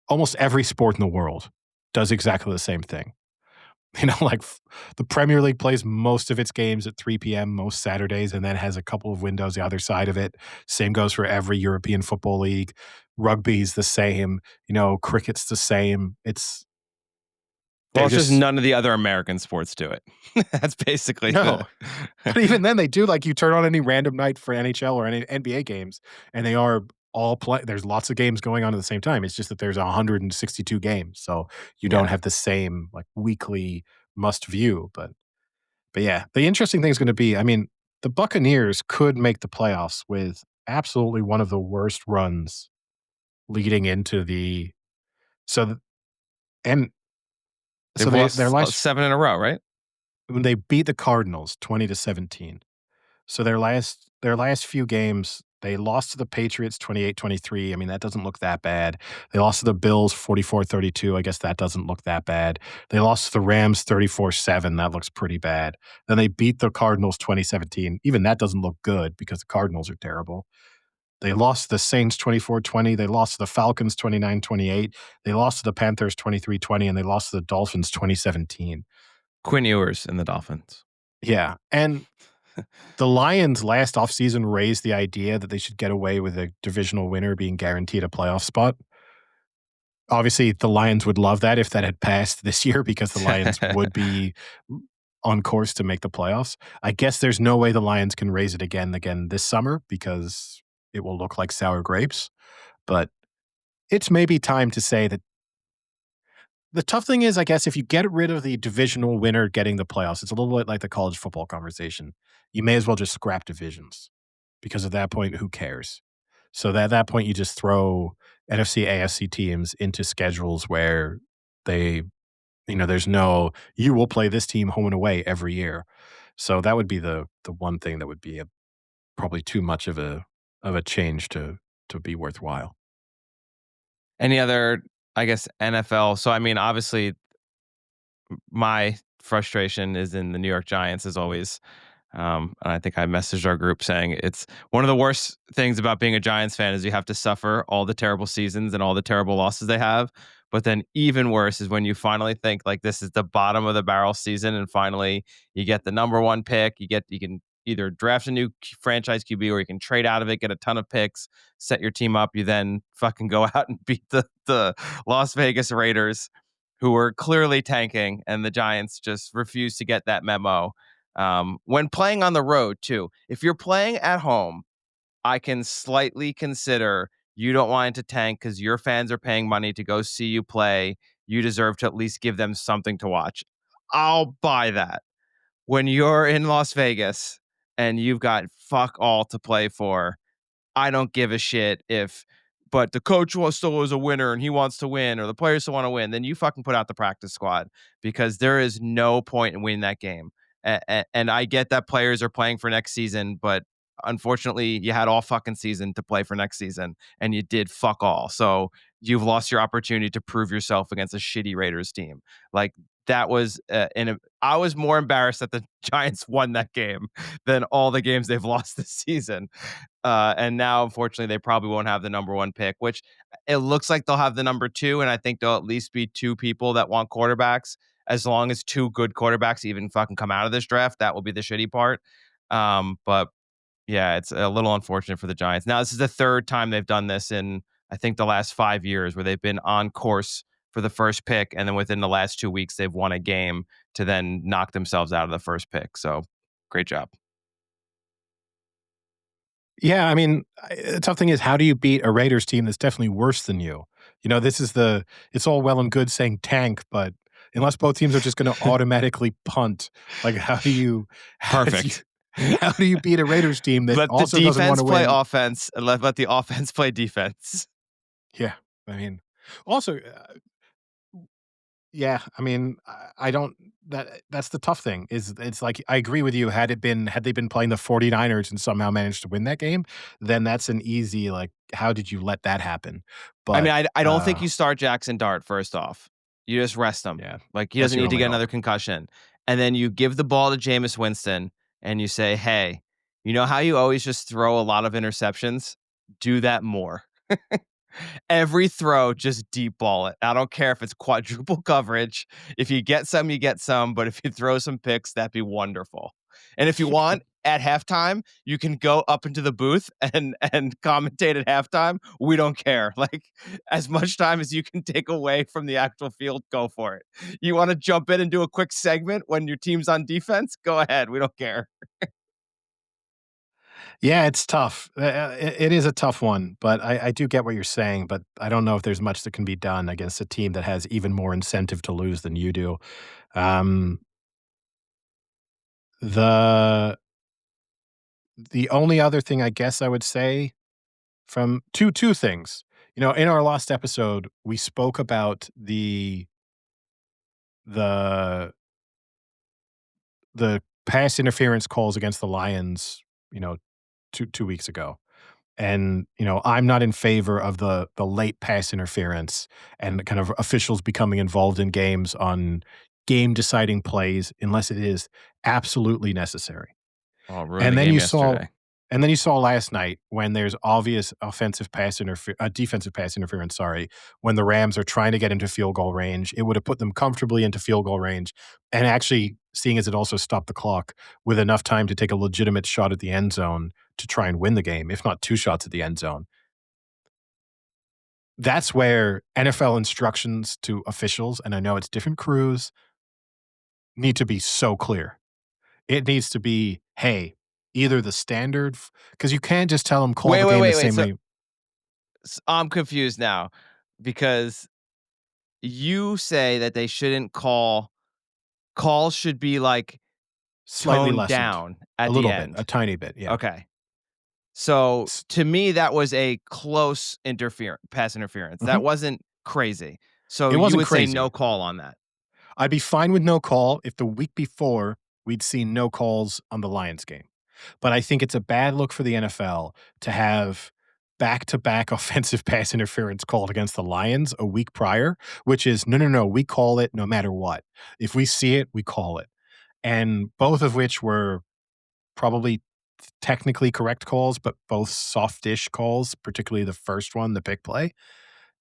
almost every sport in the world does exactly the same thing. Like the Premier League plays most of its games at 3 p.m. most Saturdays and then has a couple of windows the other side of it. Same goes for every European football league. Rugby's the same, cricket's the same. Well, They're it's just just none of the other American sports do it. That's basically no. But even then they do, like, you turn on any random night for NHL or any NBA games and they are all play there's lots of games going on at the same time. It's just that there's 162 games. So you don't Yeah. have the same like weekly must view. But yeah, the interesting thing is gonna be, I mean, the Buccaneers could make the playoffs with absolutely one of the worst runs leading into the so th and so They've their lost last 7 in a row, right? when they beat the Cardinals 20-17. So their last few games, they lost to the Patriots 28-23. I mean, that doesn't look that bad. They lost to the Bills 44-32. I guess that doesn't look that bad. They lost to the Rams 34-7. That looks pretty bad. Then they beat the Cardinals 2017. Even that doesn't look good because the Cardinals are terrible. They lost to the Saints 24-20. They lost to the Falcons 29-28. They lost to the Panthers 23-20, and they lost to the Dolphins 2017. Quinn Ewers and the Dolphins. Yeah, and the Lions last offseason raised the idea that they should get away with a divisional winner being guaranteed a playoff spot. Obviously, the Lions would love that if that had passed this year because the Lions would be on course to make the playoffs. I guess there's no way the Lions can raise it again this summer because it will look like sour grapes. But it's maybe time to say that the tough thing is, I guess, if you get rid of the divisional winner getting the playoffs, it's a little bit like the college football conversation. You may as well just scrap divisions because at that point, who cares? So at that point, you just throw NFC, AFC teams into schedules where they, there's no, you will play this team home and away every year. So that would be the one thing that would be probably too much of a change to be worthwhile. Any other, I guess, NFL? So, I mean, obviously, my frustration is in the New York Giants, as always. And I think I messaged our group saying it's one of the worst things about being a Giants fan is you have to suffer all the terrible seasons and all the terrible losses they have. But then even worse is when you finally think like this is the bottom of the barrel season, and finally you get the number one pick. You can either draft a new franchise QB or you can trade out of it, get a ton of picks, set your team up. You then fucking go out and beat the Las Vegas Raiders, who were clearly tanking, and the Giants just refused to get that memo. When playing on the road, too, if you're playing at home, I can slightly consider you don't want it to tank because your fans are paying money to go see you play. You deserve to at least give them something to watch. I'll buy that. When you're in Las Vegas and you've got fuck all to play for, I don't give a shit if, but the coach was still is a winner and he wants to win, or the players still want to win. Then you fucking put out the practice squad because there is no point in winning that game. And I get that players are playing for next season, but unfortunately, you had all fucking season to play for next season, and you did fuck all. So you've lost your opportunity to prove yourself against a shitty Raiders team. Like that was, I was more embarrassed that the Giants won that game than all the games they've lost this season. And now, unfortunately, they probably won't have the number one pick, which it looks like they'll have the number two. And I think there'll at least be two people that want quarterbacks. As long as two good quarterbacks even fucking come out of this draft, that will be the shitty part. But yeah, it's a little unfortunate for the Giants. Now, this is the third time they've done this in, I think, the last 5 years where they've been on course for the first pick. And then within the last 2 weeks, they've won a game to then knock themselves out of the first pick. So great job. Yeah, I mean, the tough thing is how do you beat a Raiders team that's definitely worse than you? You know, this is the it's all well and good saying tank, but unless both teams are just gonna automatically punt, like how do you Perfect. how do you beat a Raiders team that Let the also doesn't defense wanna play win? offense and let the offense play defense. Yeah, I mean, also, yeah, I mean, I don't that's the tough thing is it's like I agree with you, had they been playing the 49ers and somehow managed to win that game, then that's an easy, like, how did you let that happen? I mean, But, I don't think you start Jackson Dart first off. You just rest him. yeah, Like, he that's doesn't your need to only get hope. another concussion. And then you give the ball to Jameis Winston and you say, "Hey, you know how you always just throw a lot of interceptions? Do that more." Every throw, just deep ball it. I don't care if it's quadruple coverage. If you get some, you get some. But if you throw some picks, that'd be wonderful. And if you want, at halftime, you can go up into the booth and commentate at halftime. We don't care. Like as much time as you can take away from the actual field, go for it. You want to jump in and do a quick segment when your team's on defense? Go ahead. We don't care. Yeah, it's tough. It is a tough one, but I do get what you're saying, but I don't know if there's much that can be done against a team that has even more incentive to lose than you do. Um, the the only other thing I guess I would say from two things. You know, in our last episode, we spoke about the the pass interference calls against the Lions, you know, two weeks ago. And, you know, I'm not in favor of the late pass interference and kind of officials becoming involved in games on game deciding plays unless it is absolutely necessary. Oh, ruined And the then game you saw yesterday. and then you saw last night when there's obvious defensive pass interference, sorry, when the Rams are trying to get into field goal range, it would have put them comfortably into field goal range, and actually, seeing as it also stopped the clock with enough time to take a legitimate shot at the end zone to try and win the game, if not 2 shots at the end zone. That's where NFL instructions to officials, and I know it's different crews, need to be so clear. It needs to be, "Hey, either the standard," because you can't just tell them, "Call Wait, the wait, game the wait, wait. same So way." I'm confused now because you say that they shouldn't call calls should be like Slightly toned lessened. down A at the little bit, a end. tiny bit, yeah. Okay. So S to me, that was a close pass interference. Mhm. That wasn't crazy. So It you wasn't would say no crazy. call on that. I'd be fine with no call if the week before we'd seen no calls on the Lions game. But I think it's a bad look for the NFL to have back-to-back offensive pass interference called against the Lions a week prior, which is, "No, no, no, we call it no matter what. If we see it, we call it." And both of which were probably technically correct calls, but both softish calls, particularly the first one, the pick play,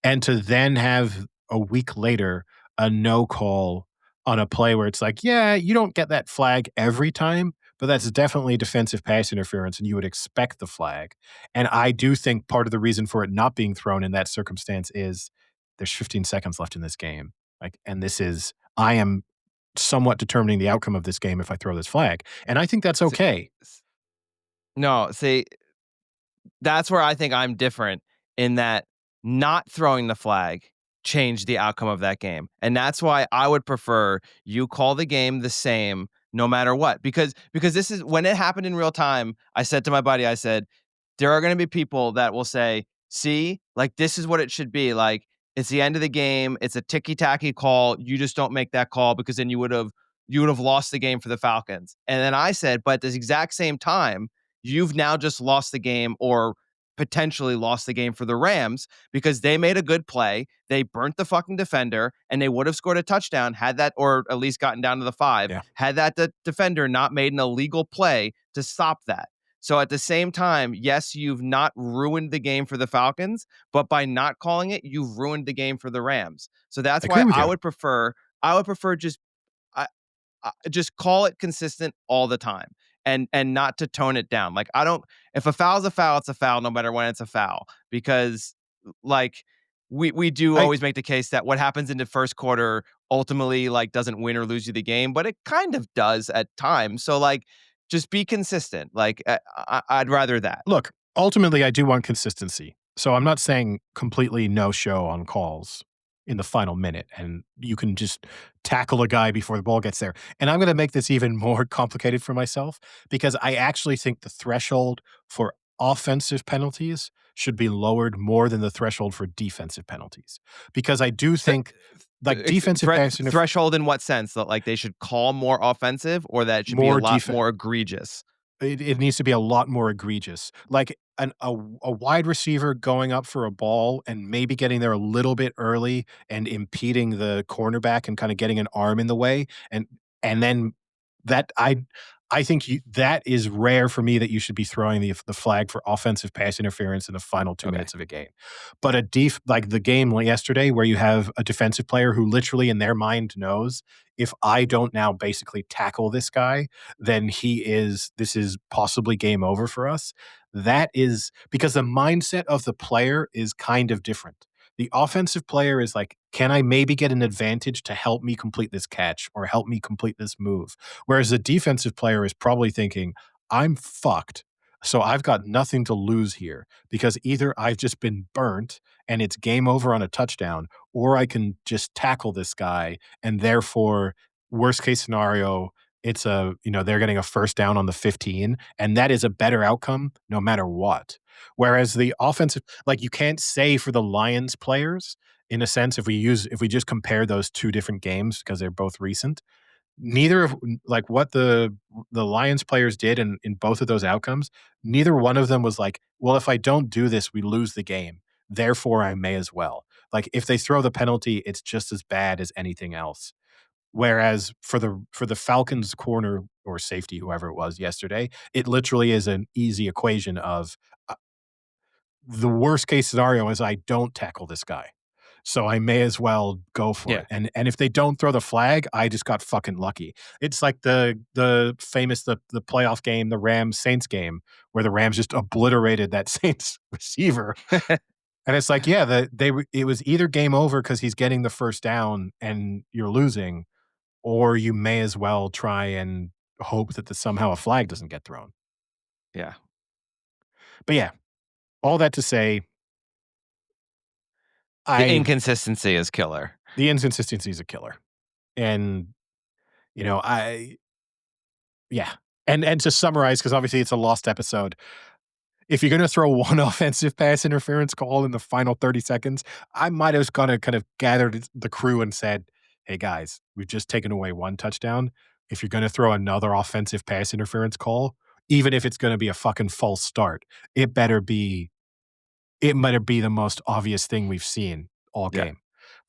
and to then have a week later a no call on a play where it's like, yeah, you don't get that flag every time, but that's definitely defensive pass interference, and you would expect the flag. And I do think part of the reason for it not being thrown in that circumstance is there's 15 seconds left in this game. Like, and this is I am somewhat determining the outcome of this game if I throw this flag. And I think that's S okay. s No, see, that's where I think I'm different in that not throwing the flag changed the outcome of that game. And that's why I would prefer you call the game the same no matter what. Because this is when it happened in real time, I said to my buddy, I said, there are going to be people that will say, "See, like this is what it should be. Like it's the end of the game. It's a ticky-tacky call. You just don't make that call because then you would have lost the game for the Falcons." And then I said, "But at this exact same time, you've now just lost the game or potentially lost the game for the Rams because they made a good play. They burnt the fucking defender and they would have scored a touchdown had that, or at least gotten down to the five, Yeah, had that defender not made an illegal play to stop that. So at the same time, yes, you've not ruined the game for the Falcons, but by not calling it, you've ruined the game for the Rams. So I that's agree why with I you. would prefer just I, just call it consistent all the time and not to tone it down. Like I don't if a foul's a foul, it's a foul no matter when it's a foul because like we do I always make the case that what happens in the first quarter ultimately like doesn't win or lose you the game, but it kind of does at times. So like just be consistent. Like I'd rather that. Look, ultimately, I do want consistency. So I'm not saying completely no show on calls in the final minute, and you can just tackle a guy before the ball gets there. And I'm going to make this even more complicated for myself because I actually think the threshold for offensive penalties should be lowered more than the threshold for defensive penalties. Because I do So, think like defensive pass interference, threshold in what sense? That like they should call more offensive or that it should be a more lot defense. more egregious? It needs to be a lot more egregious. Like a wide receiver going up for a ball and maybe getting there a little bit early and impeding the cornerback and kinda getting an arm in the way, and then that I think that is rare for me that you should be throwing the flag for offensive pass interference in the final 2 Okay. minutes of a game. But like the game yesterday where you have a defensive player who literally in their mind knows, "If I don't now basically tackle this guy, then this is possibly game over for us." That is because the mindset of the player is kind of different. The offensive player is like, "Can I maybe get an advantage to help me complete this catch or help me complete this move?" Whereas the defensive player is probably thinking, "I'm fucked. So I've got nothing to lose here because either I've just been burnt and it's game over on a touchdown, or I can just tackle this guy and therefore worst case scenario, they're getting a first down on the 15 and that is a better outcome no matter what." Whereas the offensive like you can't say for the Lions players in a sense if we just compare those two different games because they're both recent, neither of like what the Lions players did in both of those outcomes, neither one of them was like, "Well, if I don't do this, we lose the game. Therefore, I may as well." Like if they throw the penalty, it's just as bad as anything else. Whereas for the Falcons corner or safety, whoever it was yesterday, it literally is an easy equation of the worst case scenario is I don't tackle this guy. So I may as well go for Yeah. it. And if they don't throw the flag, I just got fucking lucky. It's like the famous the playoff game, the Rams Saints game, where the Rams just obliterated that Saints receiver. And it's like, yeah, it was either game over because he's getting the first down and you're losing, or you may as well try and hope that somehow a flag doesn't get thrown. Yeah. But yeah, all that to say, The I inconsistency is killer. the inconsistency is a killer. And, I yeah. And to summarize, because obviously it's a lost episode, if you're gonna throw one offensive pass interference call in the final 30 seconds, I might have gonna kind of gathered the crew and said, "Hey, guys, we've just taken away one touchdown. If you're gonna throw another offensive pass interference call, even if it's gonna be a fucking false start, it better be it better be the most obvious thing we've seen all Yeah. game."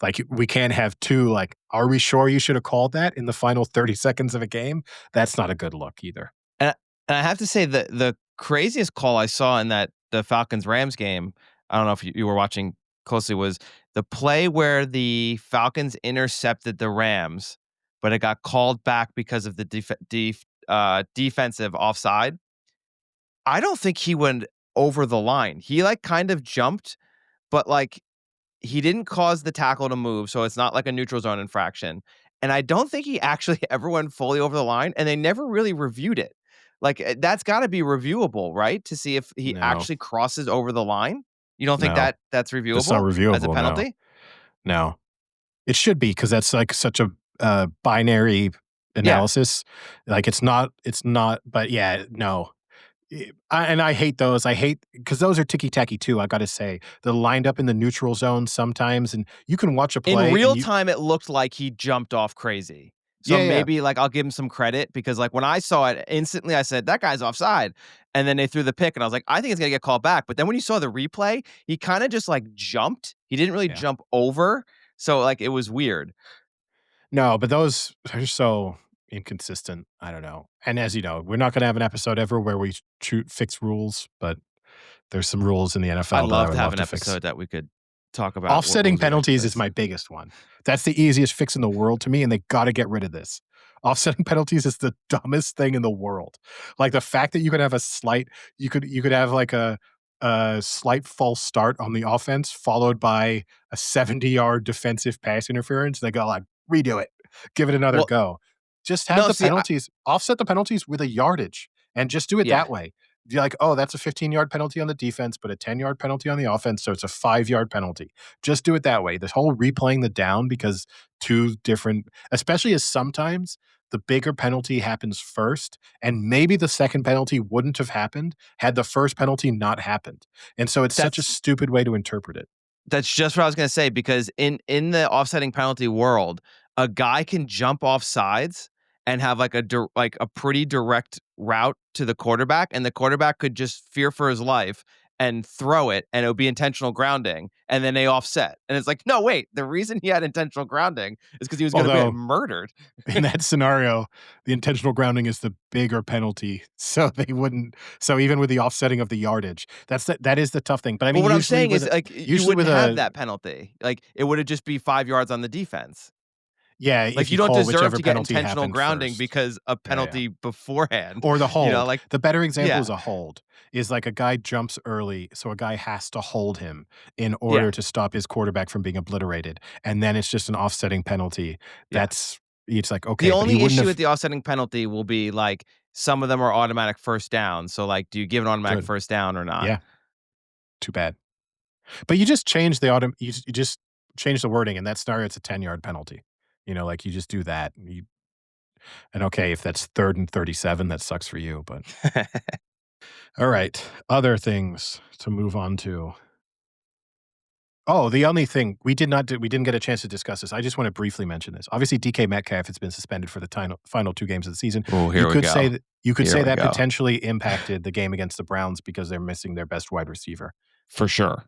Like, we can't have 2, like, "Are we sure you should have called that in the final 30 seconds of a game?" That's not a good look either. And And I have to say the craziest call I saw in that the Falcons-Rams game, I don't know if you were watching closely, was the play where the Falcons intercepted the Rams, but it got called back because of the defensive offside. I don't think he went over the line. He, like, kind of jumped, but, like, he didn't cause the tackle to move, so it's not like a neutral zone infraction, and I don't think he actually ever went fully over the line, and they never really reviewed it. Like, that's gotta be reviewable, right? To see if he No, actually crosses over the line? You don't think no, that's that's not reviewable as a reviewable. No, penalty? no, it should be because that's like such a binary Yeah. analysis. Like it's not. But yeah, no. And I hate those. I hate because those are ticky tacky too. I got to say, they're lined up in the neutral zone sometimes, and you can watch a In play and real you, time, it looked like he jumped off crazy. So yeah, yeah, maybe, like, I'll give him some credit because, like, when I saw it, instantly I said, "That guy's offside." And then they threw the pick, and I was like, "I think it's gonna get called back." But then when you saw the replay, he kinda just, like, jumped. He didn't really yeah. jump over, so, like, it was weird. No, but those are so inconsistent. I don't know. And as you know, we're not going to have an episode ever where we fix rules, but there's some rules in the I'd NFL that I love would to have love an to fix. episode that we could talk about what Offsetting rules we like to penalties is fix. my biggest one. That's the easiest fix in the world to me, and they gotta get rid of this. Offsetting penalties is the dumbest thing in the world. Like, the fact that you could have a slight you could have, like, a slight false start on the offense followed by a 70-yard defensive pass interference, they go like, "Redo it. Give it another Well, go." Just have no, the see, penalties offset the penalties with a yardage, and just do it yeah. that way. You're like, "Oh, that's a 15-yard penalty on the defense, but a 10-yard penalty on the offense, so it's a 5-yard penalty." Just do it that way. This whole replaying the down because two different, especially as sometimes the bigger penalty happens first, and maybe the second penalty wouldn't have happened had the first penalty not happened. And so it's such a That's stupid way to interpret it. That's just what I was gonna say because in the offsetting penalty world, a guy can jump off sides and have like a pretty direct route to the quarterback, and the quarterback could just fear for his life and throw it, and it would be intentional grounding, and then they offset. And it's like, no, wait, the reason he had intentional grounding is because he was gonna get Although murdered. in that scenario, the intentional grounding is the bigger penalty, so they wouldn't. So even with the offsetting of the yardage, that is the tough thing. But I But mean, what I'm saying is, like, you usually wouldn't with have a that penalty. Like, it would have just be 5 yards on the defense. yeah, Like, if you you don't call deserve whichever to get penalty intentional happened grounding first. because of Yeah, yeah. penalty beforehand, Or the you know, hold. like The better example is yeah, a hold. Is like a guy jumps early, so a guy has to hold him in yeah, order to stop his quarterback from being obliterated, and then it's just an offsetting penalty. yeah. That's it's like, The okay, but he only wouldn't issue have with the offsetting penalty will be, like, some of them are automatic first down, so, like, do you give an automatic good. first down or not? Yeah, too bad. But you just change the you just change the wording in that scenario, it's a 10-yard penalty. You know, like, you just do that. And okay, if that's 3rd and 37, that sucks for you, but alright. Other things to move on to. Oh, the only thing we didn't get a chance to discuss this. I just wanna briefly mention this. Obviously, DK Metcalf has been suspended for the final 2 games of the season. Oh, here we go. You could Here say we that go. potentially impacted the game against the Browns because they're missing their best wide receiver. For sure.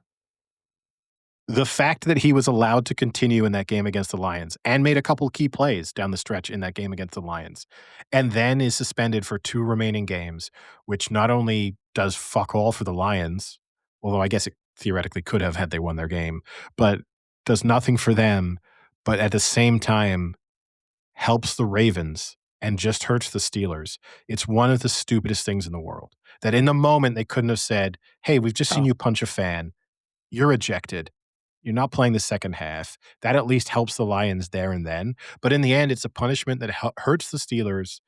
The fact that he was allowed to continue in that game against the Lions and made a couple key plays down the stretch in that game against the Lions, and then is suspended for 2 remaining games, which not only does fuck all for the Lions, although I guess it theoretically could have had they won their game, but does nothing for them, but at the same time helps the Ravens and just hurts the Steelers. It's one of the stupidest things in the world. That in the moment they couldn't have said, "Hey, we've just seen Oh. you punch a fan. You're ejected. You're not playing the second half." That at least helps the Lions there and then. But in the end, it's a punishment that hurts the Steelers,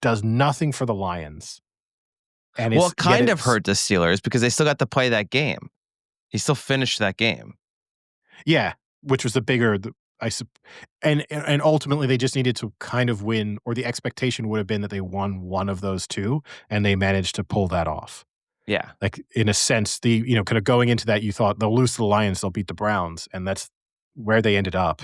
does nothing for the Lions, and Well, it's it yet kind of it's hurt the Steelers because they still got to play that game. He still finished that game. yeah, which was the bigger the I sup and ultimately they just needed to kind of win, or the expectation would have been that they won one of those 2, and they managed to pull that off. Yeah, Like, in a sense, kind of going into that, you thought they'll lose to the Lions, they'll beat the Browns, and that's where they ended up.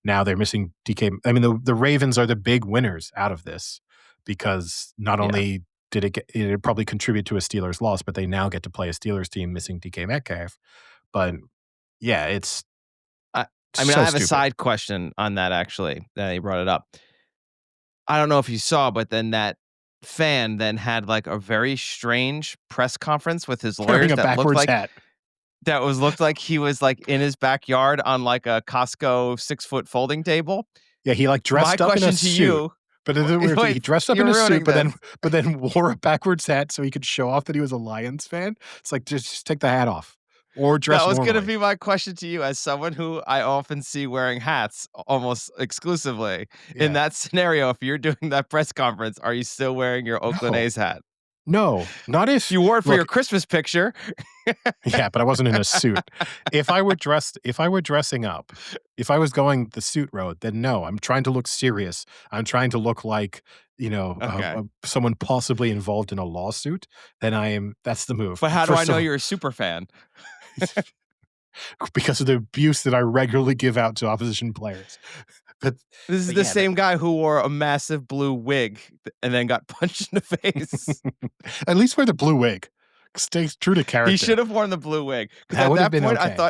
Now they're missing DK. I mean, the Ravens are the big winners out of this because not yeah. only it probably contribute to a Steelers loss, but they now get to play a Steelers team missing DK Metcalf. But yeah, it's I I mean, I so have a stupid. side question on that actually, that you brought it up. I don't know if you saw, but then fan then had like a very strange press conference with his Wearing lawyers a backwards hat. looked like he was like in his backyard on like a Costco 6-foot folding table. Yeah, he, like, My dressed up in a question to suit, you, but the weird thing, wait, he dressed up in you're a suit, ruining this. but then wore a backwards hat so he could show off that he was a Lions fan. It's like, just take the hat off or That dress was gonna normally. be my question to you as someone who I often see wearing hats almost exclusively. In Yeah. that scenario, if you're doing that press conference, are you still wearing your Oakland No. A's hat? No, not if You wore it for look, your Christmas picture. yeah, but I wasn't in a suit. If I were dressing up, if I was going the suit road, then no, I'm trying to look serious. I'm trying to look like, Okay. someone possibly involved in a lawsuit, then that's the move. But how do For I know so you're a super fan? because of the abuse that I regularly give out to opposition players. But This is but the yeah, that same guy who wore a massive blue wig and then got punched in the face. at least wear the blue wig. Stay true to He character. should have worn the blue wig because That at would have that been point okay.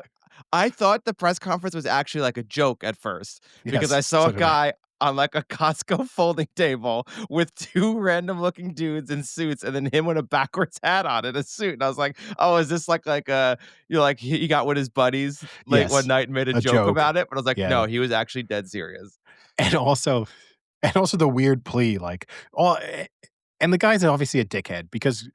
I thought the press conference was actually like a joke at first because I Yes, saw so a did I. guy on like a Costco folding table with two random looking dudes in suits and then him with a backwards hat on and a suit. And I was like, oh, is this like a like he got with his buddies late one Yes, night and made a a joke joke. about it? But I was like, Yeah, no, he was actually dead serious. and also and also the weird plea, like, oh, and the guy's obviously a dickhead because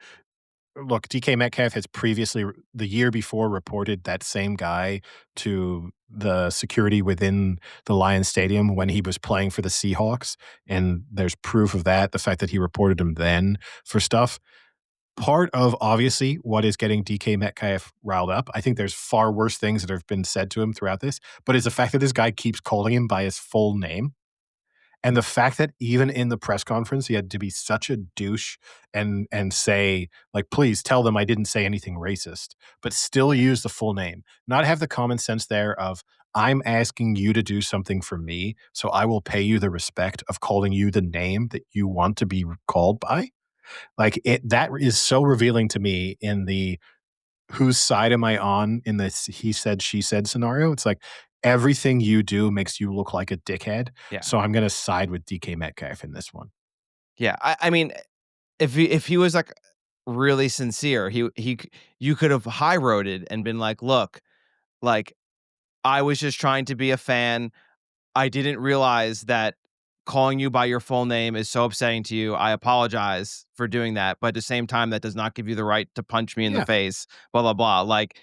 look, DK Metcalf has previously the year before reported that same guy to the security within the Lions Stadium when he was playing for the Seahawks, and there's proof of that, the fact that he reported him then for stuff. Part of obviously what is getting DK Metcalf riled up, I think there's far worse things that have been said to him throughout this, but is the fact that this guy keeps calling him by his full name. And the fact that even in the press conference, he had to be such a douche and say, like, please tell them I didn't say anything racist, but still use the full name. Not have the common sense there of, I'm asking you to do something for me, so I will pay you the respect of calling you the name that you want to be called by. Like that is so revealing to me in the whose side am I on in this he said, she said scenario? It's like everything you do makes you look like a dickhead. Yeah. So I'm going to side with DK Metcalf in this one. Yeah. I mean, if he was like really sincere, you could have high roaded and been like, look, like I was just trying to be a fan. I didn't realize that calling you by your full name is so upsetting to you. I apologize for doing that, but at the same time, that does not give you the right to punch me in the Yeah. face. Blah blah blah. Like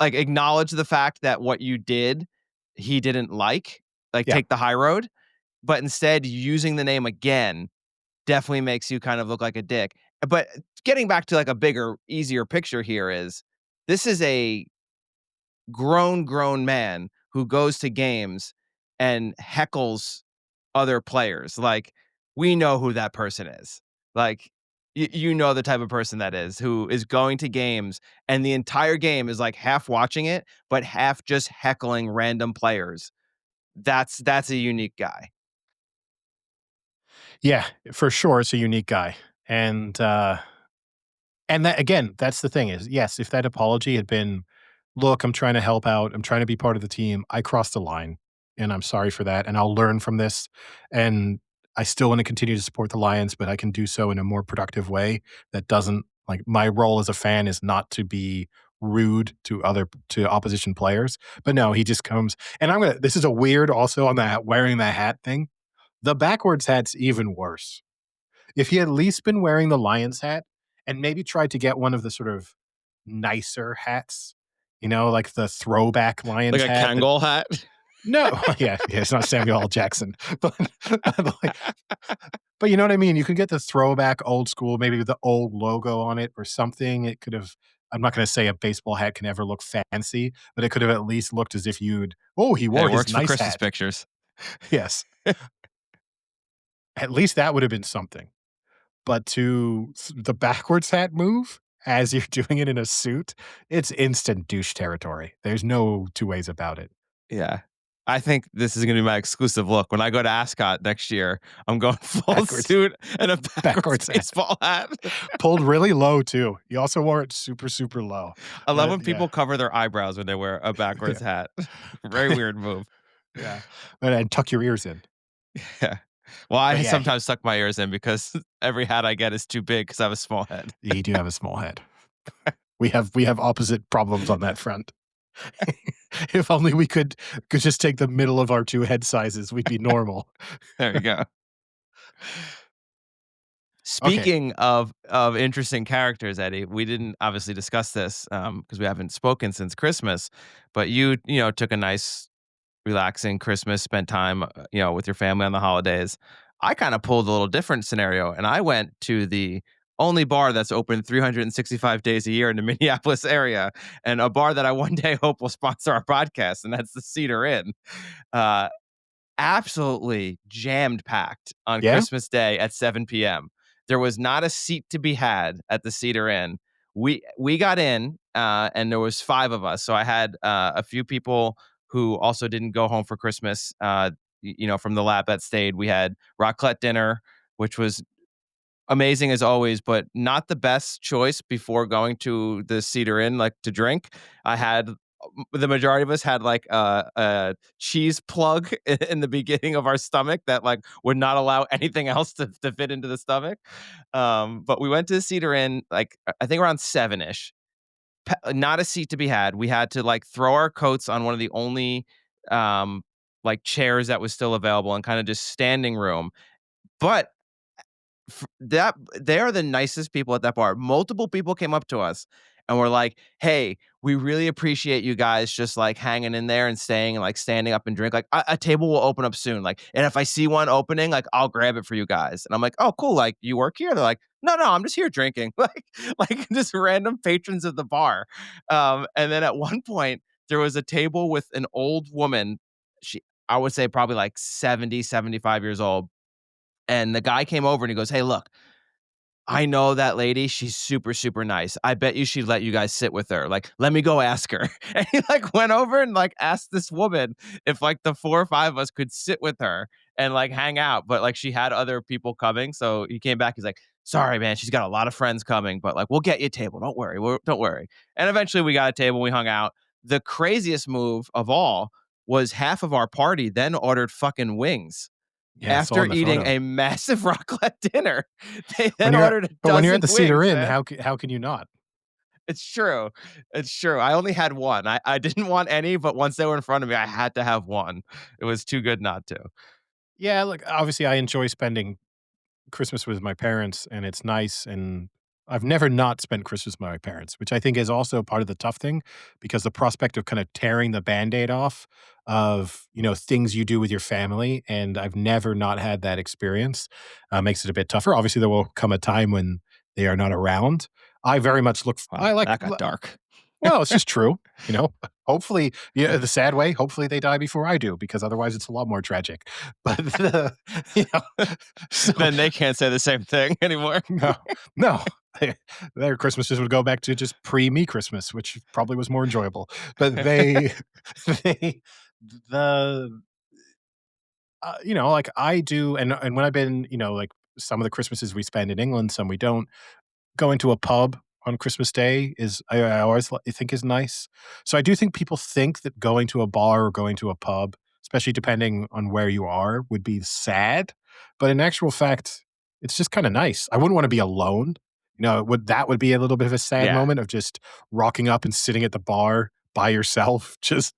acknowledge the fact that what you did, he didn't like. Like Yeah. take the high road, but instead using the name again definitely makes you kind of look like a dick. But getting back to like a bigger, easier picture here is this is a grown man who goes to games and heckles other players. Like, we know who that person is. Like, you know the type of person that is who is going to games and the entire game is like half watching it, but half just heckling random players. That's a unique guy. Yeah, for sure. It's a unique guy. And that again, that's the thing is, yes, if that apology had been, "Look, I'm trying to help out. I'm trying to be part of the team. I crossed the line, and I'm sorry for that, and I'll learn from this, and I still wanna continue to support the Lions, but I can do so in a more productive way that doesn't like, my role as a fan is not to be rude to opposition players." But no, he just comes and I'm gonna this is a weird also on that wearing the hat thing. The backwards hat's even worse. If he had at least been wearing the Lions hat and maybe tried to get one of the sort of nicer hats, like the throwback Like Lions a hat that Kangol hat. no, yeah, it's not Samuel L. Jackson, but like, but you know what I mean? You could get the throwback old school, maybe with the old logo on it or something. It could have I'm not gonna say a baseball hat can ever look fancy, but it could have at least looked as if he Hey, wore it his works for nice Christmas hat. pictures. Yes. At least that would have been something. But the backwards hat move as you're doing it in a suit, it's instant douche territory. There's no two ways about it. Yeah. I think this is gonna be my exclusive look. When I go to Ascot next year, I'm going full Backwards suit and a backwards backwards hat. baseball hat. Pulled really low too. He also wore it super, super low. I love But when yeah, people cover their eyebrows when they wear a backwards yeah, hat. Very weird move. yeah. And tuck your ears in. Yeah. Well, But I yeah, sometimes suck my ears in because every hat I get is too big because I have a small head. you do have a small head. We have opposite problems on that front. If only we could just take the middle of our 2 head sizes, we'd be normal. There you go. Okay. Speaking of interesting characters, Eddie, we didn't obviously discuss this because we haven't spoken since Christmas. But you took a nice, relaxing Christmas, spent time, with your family on the holidays. I kind of pulled a little different scenario, and I went to the only bar that's open 365 days a year in the Minneapolis area, and a bar that I one day hope will sponsor our podcast, and that's the Cedar Inn. Uh, Absolutely jammed packed on Yeah? Christmas Day at 7 p.m. There was not a seat to be had at the Cedar Inn. We got in, and there was 5 of us. So I had a few people who also didn't go home for Christmas. From the lab that stayed, we had raclette dinner, which was amazing as always, but not the best choice before going to the Cedar Inn, like to drink. I had the majority of us had like a cheese plug in the beginning of our stomach that like would not allow anything else to fit into the stomach. But we went to the Cedar Inn like I think around 7ish. Not a seat to be had. We had to like throw our coats on one of the only like chairs that was still available and kind of just standing room. But that they are the nicest people at that bar. Multiple people came up to us and were like, "Hey, we really appreciate you guys just like hanging in there and staying and like standing up and drink. Like a table will open up soon. Like, and if I see one opening, like I'll grab it for you guys." And I'm like, "Oh, cool. Like you work here?" They're like, "No, no, I'm just here drinking." Like just random patrons of the bar. And then at one point there was a table with an old woman. I would say probably like 70, 75 years old, and the guy came over and he goes, "Hey, look, I know that lady. She's super, super nice. I bet you she'd let you guys sit with her. Like, let me go ask her." And he like went over and like asked this woman if like the 4 or 5 of us could sit with her and like hang out. But like she had other people coming. So he came back. He's like, "Sorry, man. She's got a lot of friends coming, but like we'll get you a table. Don't worry. Don't worry." And eventually we got a table. We hung out. The craziest move of all was half of our party then ordered fucking wings Yeah, I saw after in the eating photo. a massive raclette dinner. They When then you're ordered a but when you're at dozen the Cedar wings, Inn, man. how can you not? It's true. It's true. I only had one. I didn't want any, but once they were in front of me, I had to have one. It was too good not to. Yeah, look, obviously, I enjoy spending Christmas with my parents, and it's nice, and I've never not spent Christmas with my parents, which I think is also part of the tough thing, because the prospect of kinda tearing the Band-Aid off of, things you do with your family, and I've never not had that experience, makes it a bit tougher. Obviously, there will come a time when they are not around. I very much look f I Wow, like that got dark. well, it's just true, you know? Hopefully, yeah, the sad way, hopefully they die before I do, because otherwise it's a lot more tragic. But, you know, so Then they can't say the same thing anymore. no, no. Their Christmases would go back to just pre-me Christmas, which probably was more enjoyable. But they the like I do, and when I've been, like some of the Christmases we spend in England, some we don't. Going to a pub on Christmas Day is I always think is nice. So I do think people think that going to a bar or going to a pub, especially depending on where you are, would be sad. But in actual fact, it's just kind of nice. I wouldn't want to be alone. Would be a little bit of a sad Yeah. moment of just rocking up and sitting at the bar by yourself, just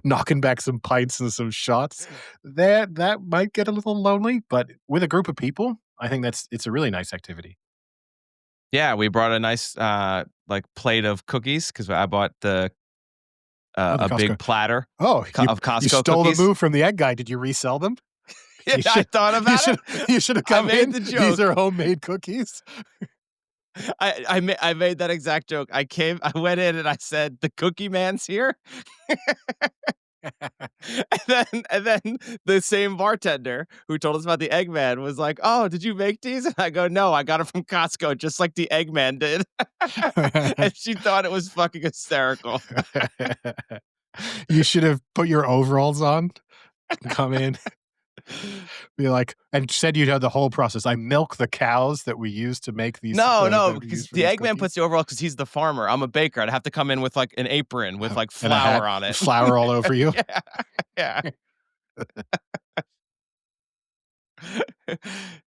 knocking back some pints and some shots. That might get a little lonely, but with a group of people, I think it's a really nice activity. Yeah, we brought a nice like plate of cookies because I bought Oh, the a big Costco. platter Oh, you of you Costco stole the cookies. move from the egg guy. Did you resell them? Yeah, You I should thought you about should it. you should have I come made in. the These are joke. homemade cookies. I made that exact joke. I went in and I said, "The cookie man's here." And then the same bartender who told us about the Eggman was like, "Oh, did you make these?" And I go, "No, I got it from Costco, just like the Eggman did." And she thought it was fucking hysterical. You should have put your overalls on, come in, be like and said you'd had the whole process. "I milk the cows that we use to make these No, no, that we use because for the these Eggman cookies." puts the overall because he's the farmer. I'm a baker. I'd have to come in with like an apron with like And a hat flour on with it. flour all over you. Yeah, yeah.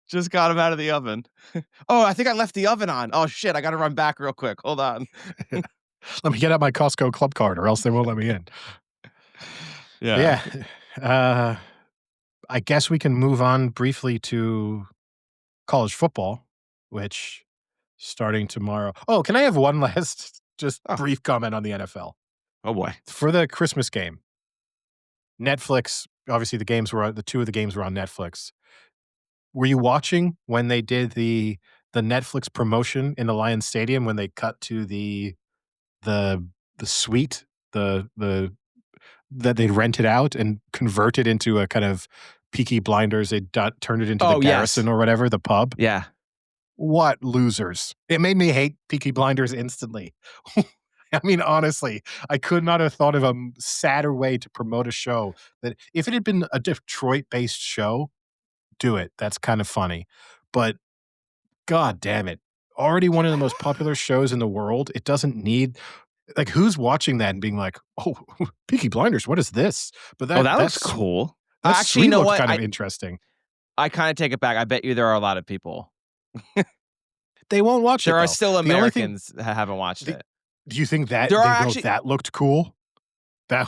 Just got him out of the oven. Oh, I think I left the oven on. Oh shit, I gotta run back real quick. Hold on. Let me get out my Costco club card or else they won't let me in. But Yeah. yeah, uh, I guess we can move on briefly to college football, which starting tomorrow. Oh, can I have one last just Oh, brief comment on the NFL? oh boy. For the Christmas game, Netflix, obviously the 2 of the games were on Netflix. Were you watching when they did the Netflix promotion in the Lions Stadium when they cut to the the suite, the that they'd rented out and converted into a kind of Peaky Blinders, they'd turned it into the Oh Garrison yes. or whatever, the pub? Yeah. What losers. It made me hate Peaky Blinders instantly. I mean, honestly, I could not have thought of a sadder way to promote a show that if it had been a Detroit-based show, do it. That's kind of funny. But god damn it. Already one of the most popular shows in the world. It doesn't need like, who's watching that and being like, "Oh, Peaky Blinders, what is this?" But Oh, that looks that's cool. that Actually, you suite know looked what? kind of interesting. I kinda take it back. I bet you there are a lot of people. They won't watch There it are though. still The only thing Americans that haven't watched the it. do you think that There are they go, actually "That looked cool?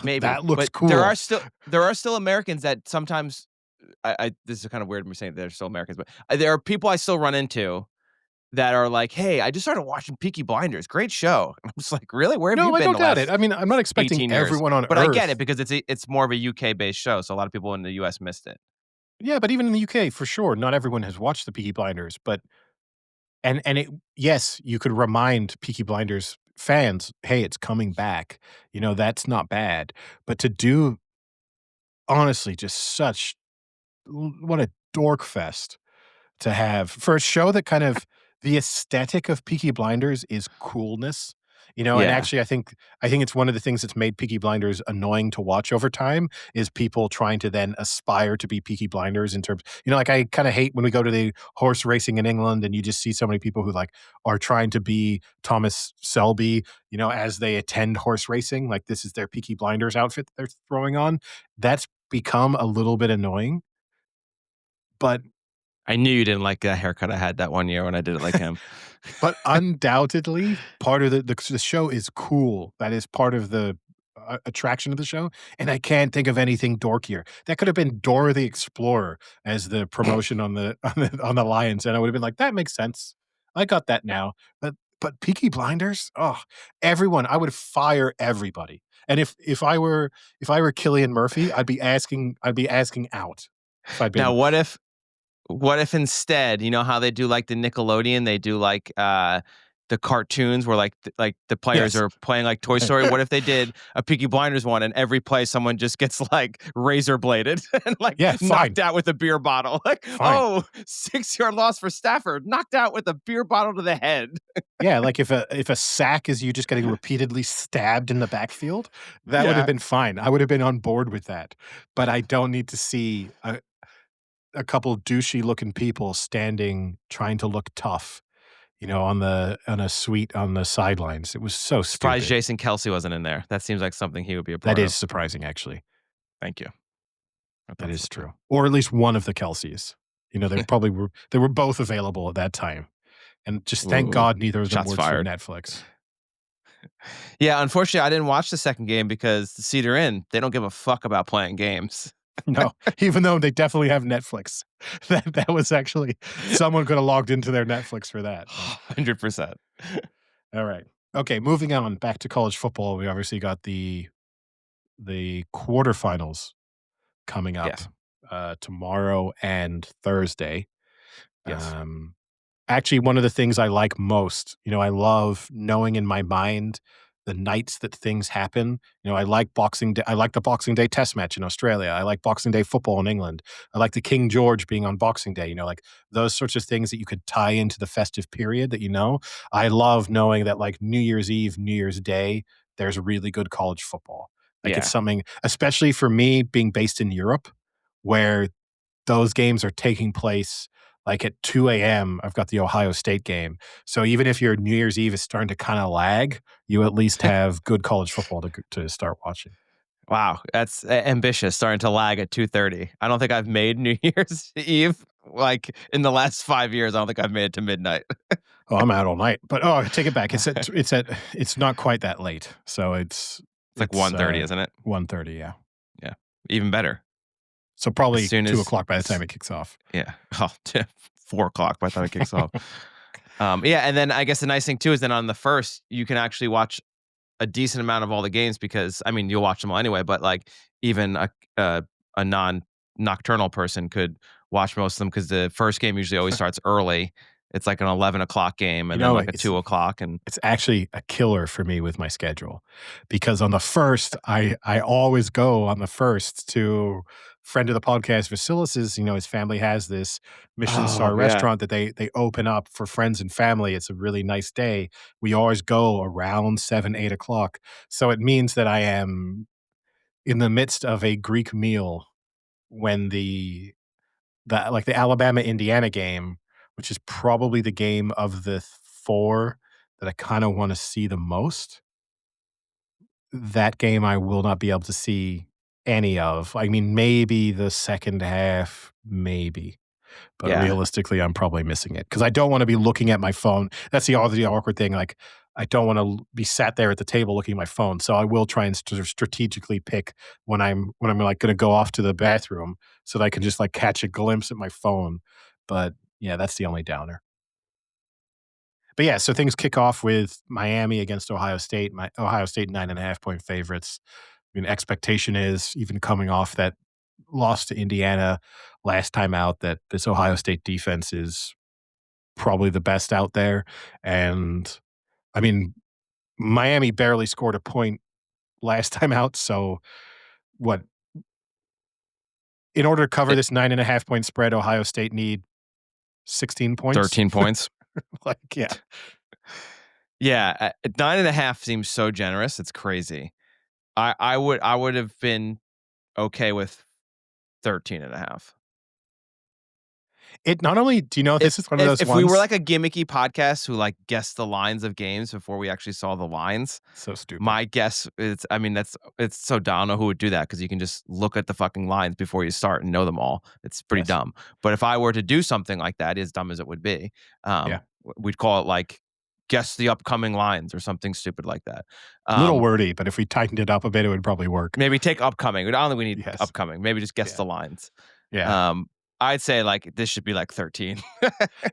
maybe, That looks but there are cool." still Americans that sometimes I this is kind of weird me saying they're still Americans, but there are people I still run into that are like, "Hey, I just started watching Peaky Blinders. Great show." And I'm just like, "Really? Where have you No, I been don't the doubt it. last I mean, I'm not expecting 18 years?" everyone on But I get it earth. because it's more of a UK based show, so a lot of people in the US missed it. Yeah, but even in the UK, for sure, not everyone has watched the Peaky Blinders, but and it yes, you could remind Peaky Blinders fans, "Hey, it's coming back." You know, that's not bad. But to do honestly just such what a dork fest to have for a show that kind of the aesthetic of Peaky Blinders is coolness, you know, and Yeah. actually I think it's one of the things that's made Peaky Blinders annoying to watch over time is people trying to then aspire to be Peaky Blinders in terms like, I kinda hate when we go to the horse racing in England and you just see so many people who, like, are trying to be Thomas Selby, as they attend horse racing, like, this is their Peaky Blinders outfit they're throwing on. That's become a little bit annoying, but I knew you didn't like that haircut I had that one year when I did it like him. But undoubtedly, part of the show is cool. That is part of the, attraction of the show, and I can't think of anything dorkier. That could have been Dora the Explorer as the promotion on the on the Lions, and I would have been like, "That makes sense. I got that now." But Peaky Blinders? Oh, everyone I would fire everybody. And if I were Cillian Murphy, I'd be asking out if I'd Now been what if instead, you know how they do like the Nickelodeon, they do like the cartoons where like the players Yes. are playing like Toy Story. What if they did a Peaky Blinders one and every play someone just gets like razor bladed and like Yeah, fine, knocked out with a beer bottle? Like, fine. oh, 6 yard loss for Stafford, knocked out with a beer bottle to the head. Yeah, like if a sack is you just getting repeatedly stabbed in the backfield, that would have Yeah. been fine. I would have been on board with that. But I don't need to see a couple douchey looking people standing trying to look tough, on a suite on the sidelines. It was so Surprised stupid. Jason Kelsey wasn't in there. That seems like something he would be a That part is of. surprising, actually. Thank you. I That thought so is too. true. Or at least one of the Kelseys. They were both available at that time. And just thank Ooh, God neither of them shots works for fired. Netflix. Yeah, unfortunately, I didn't watch the second game because the Cedar Inn, they don't give a fuck about playing games. No, even though they definitely have Netflix. That was actually someone could have logged into their Netflix for that. 100%. All right. Okay, moving on back to college football. We obviously got the quarterfinals coming up Yes. tomorrow and Thursday. Yes. Um, Actually, one of the things I like most, I love knowing in my mind the nights that things happen. I like Boxing Day. I like the Boxing Day Test match in Australia. I like Boxing Day football in England. I like the King George being on Boxing Day. Like those sorts of things that you could tie into the festive period that. I love knowing that like New Year's Eve, New Year's Day, there's really good college football. Like it's Yeah. something, especially for me being based in Europe, where those games are taking place like at 2 a.m. I've got the Ohio State game. So even if your New Year's Eve is starting to kind of lag, you at least have good college football to start watching. Wow, that's ambitious. Starting to lag at 2:30. I don't think I've made New Year's Eve like in the last 5 years. I don't think I've made it to midnight. Oh, I'm out all night. But oh, I take it back. It's not quite that late. So It's like it's 1:30, isn't it? 1:30, yeah. Yeah, even better. So As probably soon 2 o'clock by the time it kicks off. yeah, oh, 4 o'clock by the time it kicks off. Yeah, and then I guess the nice thing too is then on the first you can actually watch a decent amount of all the games because I mean you'll watch them all anyway, but like even a, a non nocturnal person could watch most of them because the first game usually always starts early. It's like an 11 o'clock game You and then know, like a 2 o'clock and it's actually a killer for me with my schedule because on the first, I always go on the first to friend of the podcast, Vasilis's. His family has this Michelin star oh yeah, restaurant that they open up for friends and family. It's a really nice day. We always go around 7, 8 o'clock. So it means that I am in the midst of a Greek meal when the Alabama Indiana game, which is probably the game of the 4 that I kinda wanna see the most, that game I will not be able to see any of. I mean, maybe the second half, maybe, but yeah. realistically, I'm probably missing it because I don't wanna be looking at my phone. That's the awkward thing, like, I don't wanna be sat there at the table looking at my phone, so I will try and strategically pick when I'm, like, gonna go off to the bathroom so that I can just, like, catch a glimpse at my phone, but, yeah, that's the only downer. But, yeah, so things kick off with Miami against Ohio State. Ohio State 9.5-point favorites. I mean, expectation is even coming off that loss to Indiana last time out that this Ohio State defense is probably the best out there, and, I mean, Miami barely scored a point last time out, so what in order to cover It, this 9.5-point spread, Ohio State need 16 points? 13 points. Like, yeah. Yeah, 9.5 seems so generous. It's crazy. I would have been okay with 13.5. It not only do you know If this is one of if those if we were ones like a gimmicky podcast who, like, guessed the lines of games before we actually saw the lines, so stupid. my guess is I mean, it's so dumb. I don't know who would do that because you can just look at the fucking lines before you start and know them all. It's pretty Yes. dumb. But if I were to do something like that, as dumb as it would be, Yeah. we'd call it, like, guess the upcoming lines or something stupid like that. Little Um, wordy, but if we tightened it up a bit, it would probably work. maybe take upcoming. I don't think we need Yes. upcoming. Maybe just guess Yeah. the lines. Yeah. Um, I'd say, like, this should be, like, 13.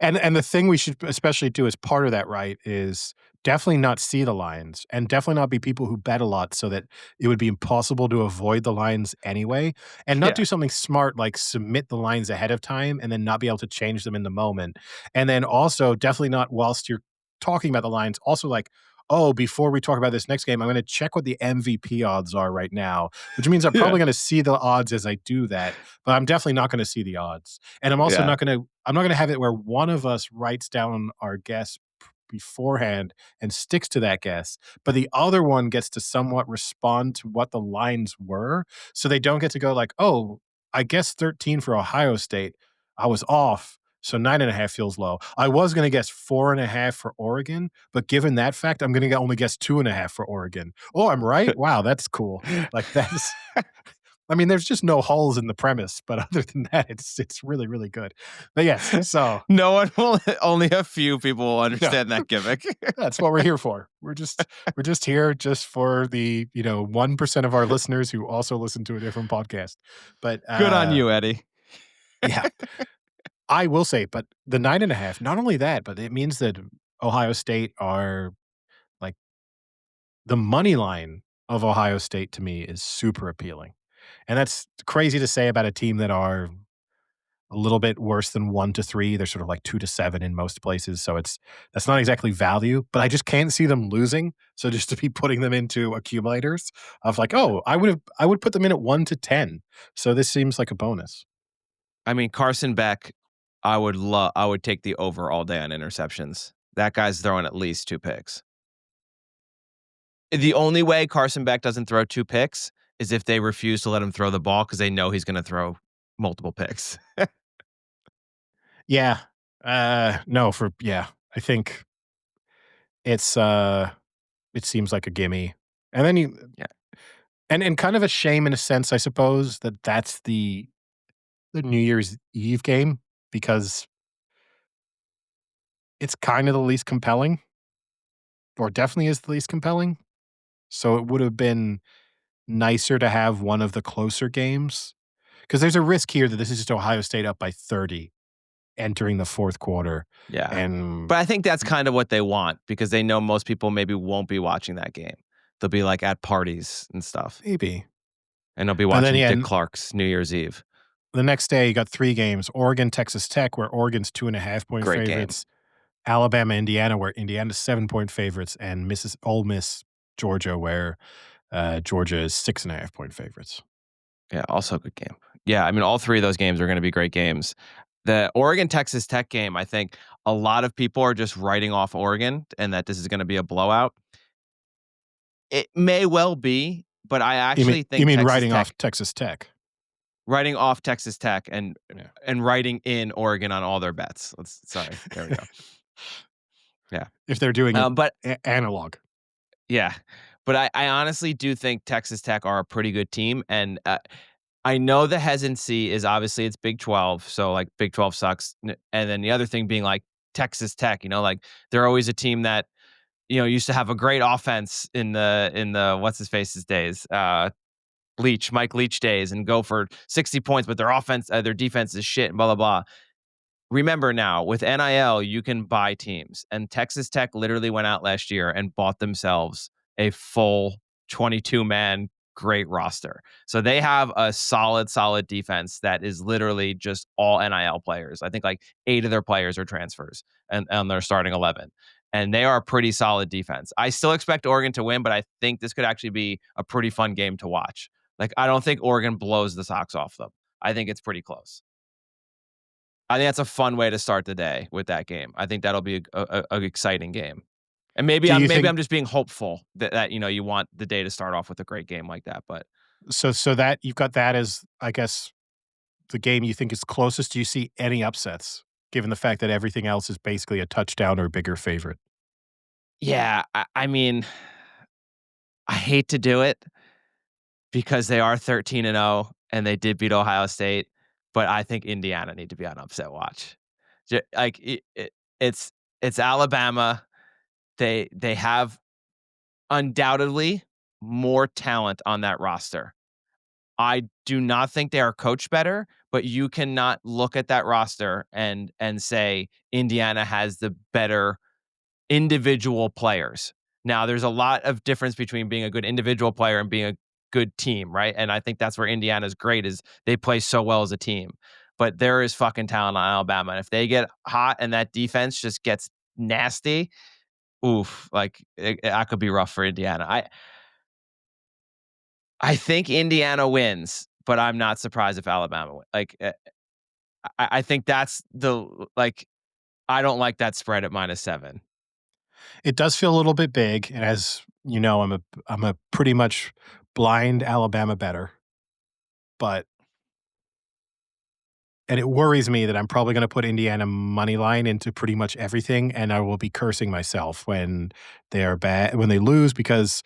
And the thing we should especially do as part of that, right, is definitely not see the lines and definitely not be people who bet a lot so that it would be impossible to avoid the lines anyway, and not Yeah. do something smart like submit the lines ahead of time and then not be able to change them in the moment. And then also definitely not whilst you're talking about the lines, also like, "Oh, before we talk about this next game, I'm gonna check what the MVP odds are right now," which means I'm Yeah. probably gonna see the odds as I do that, but I'm definitely not gonna see the odds. And Yeah. I'm not gonna have it where one of us writes down our guess beforehand and sticks to that guess, but the other one gets to somewhat respond to what the lines were, so they don't get to go like, "Oh, I guess 13 for Ohio State. I was off, so 9.5 feels low. I was gonna guess 4.5 for Oregon, but given that fact, I'm gonna only guess 2.5 for Oregon. Oh, I'm right? Wow, that's cool." Like, that's I mean, there's just no holes in the premise, but other than that, it's really, really good. But yes, so No one will only a few people will no, understand that gimmick. that's what we're here for. We're just here just for the 1% of our listeners who also listen to a different podcast. But Good on you, Eddie. yeah, I will say, but the 9.5, not only that, but it means that Ohio State are like the money line of Ohio State to me is super appealing. And that's crazy to say about a team that are a little bit worse than 1 to 3. They're sort of like 2 to 7 in most places, so that's not exactly value, but I just can't see them losing. So just to be putting them into accumulators of like, "Oh, I would put them in at 1 to 10." So this seems like a bonus. I mean, Carson Beck, I would take the over all day on interceptions. That guy's throwing at least 2 picks. The only way Carson Beck doesn't throw 2 picks is if they refuse to let him throw the ball because they know he's gonna throw multiple picks. Yeah. No, for yeah. I think it's, it seems like a gimme. And then you Yeah. And kind of a shame in a sense, I suppose, that that's the New Year's Eve game because it's kind of the least compelling, or definitely is the least compelling. So it would have been nicer to have one of the closer games because there's a risk here that this is just Ohio State up by 30 entering the fourth quarter. Yeah. And But I think that's kind of what they want because they know most people maybe won't be watching that game. They'll be like at parties and stuff, maybe. and they'll be And then, watching yeah, Dick Clark's New Year's Eve. the next day you got 3 games: Oregon, Texas Tech, where Oregon's 2.5-point Great game. favorites; Alabama, Indiana, where Indiana's 7-point favorites; and Ole Miss, Georgia, where Georgia is 6.5-point favorites. Yeah, also a good game. Yeah, I mean, all three of those games are going to be great games. The Oregon Texas Tech game, I think a lot of people are just writing off Oregon and that this is going to be a blowout. It may well be, but I actually You think mean Texas writing Tech off Texas Tech? writing off Texas Tech Yeah. and writing in Oregon on all their bets. Sorry, there we go. Yeah, If they're doing it but analog. yeah, but I honestly do think Texas Tech are a pretty good team, and I know the hesitancy is obviously it's Big 12, so like Big 12 sucks, and then the other thing being like Texas Tech, like they're always a team that used to have a great offense in the what's his face's days, Mike Leach days, and go for 60 points, but their defense is shit, and blah blah blah. Remember now, with NIL, you can buy teams. And Texas Tech literally went out last year and bought themselves a full 22-man great roster. So they have a solid defense that is literally just all NIL players. I think like 8 of their players are transfers and they're starting 11. And they are a pretty solid defense. I still expect Oregon to win, but I think this could actually be a pretty fun game to watch. Like, I don't think Oregon blows the socks off them. I think it's pretty close. I think that's a fun way to start the day with that game. I think that'll be a exciting game. And maybe Do I'm you maybe think I'm just being hopeful that you want the day to start off with a great game like that. But so that you've got that as, I guess, the game you think is closest? Do you see any upsets given the fact that everything else is basically a touchdown or bigger favorite? yeah, I mean, I hate to do it because they are 13-0 and they did beat Ohio State, but I think Indiana need to be on upset watch. Like it's Alabama. They have undoubtedly more talent on that roster. I do not think they are coached better, but you cannot look at that roster and say Indiana has the better individual players. Now, there's a lot of difference between being a good individual player and being a good team, right? And I think that's where Indiana's great is they play so well as a team. But there is fucking talent on Alabama. And if they get hot and that defense just gets nasty, oof, like that could be rough for Indiana. I think Indiana wins, but I'm not surprised if Alabama wins. Like, I think that's like, I don't like that spread at -7. It does feel a little bit big, and as you know, I'm a pretty much blind Alabama bettor, but and it worries me that I'm probably gonna put Indiana money line into pretty much everything, and I will be cursing myself when when they lose because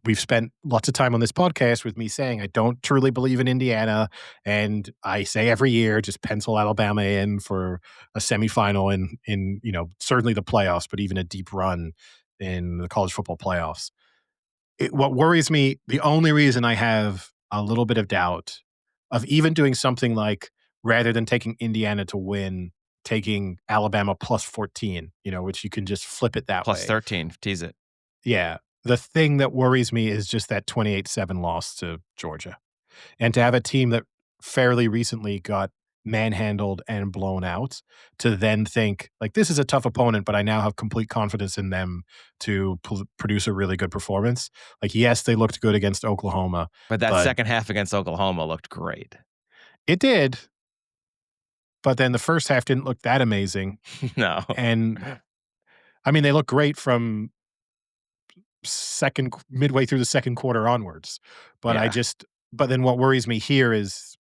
we've spent lots of time on this podcast with me saying I don't truly believe in Indiana, and I say every year just pencil Alabama in for a semifinal in certainly the playoffs, but even a deep run in the college football playoffs. What worries me, the only reason I have a little bit of doubt of even doing something like rather than taking Indiana to win, taking Alabama plus 14, which you can just flip it that Plus way. 13, tease it. Yeah. The thing that worries me is just that 28-7 loss to Georgia. And to have a team that fairly recently got manhandled and blown out to then think like this is a tough opponent, but I now have complete confidence in them to produce a really good performance. Like, yes, they looked good against Oklahoma, But that but second half against Oklahoma looked great. it did. But then the first half didn't look that amazing. No. And I mean, they look great from midway through the second quarter onwards. But Yeah. but then what worries me here is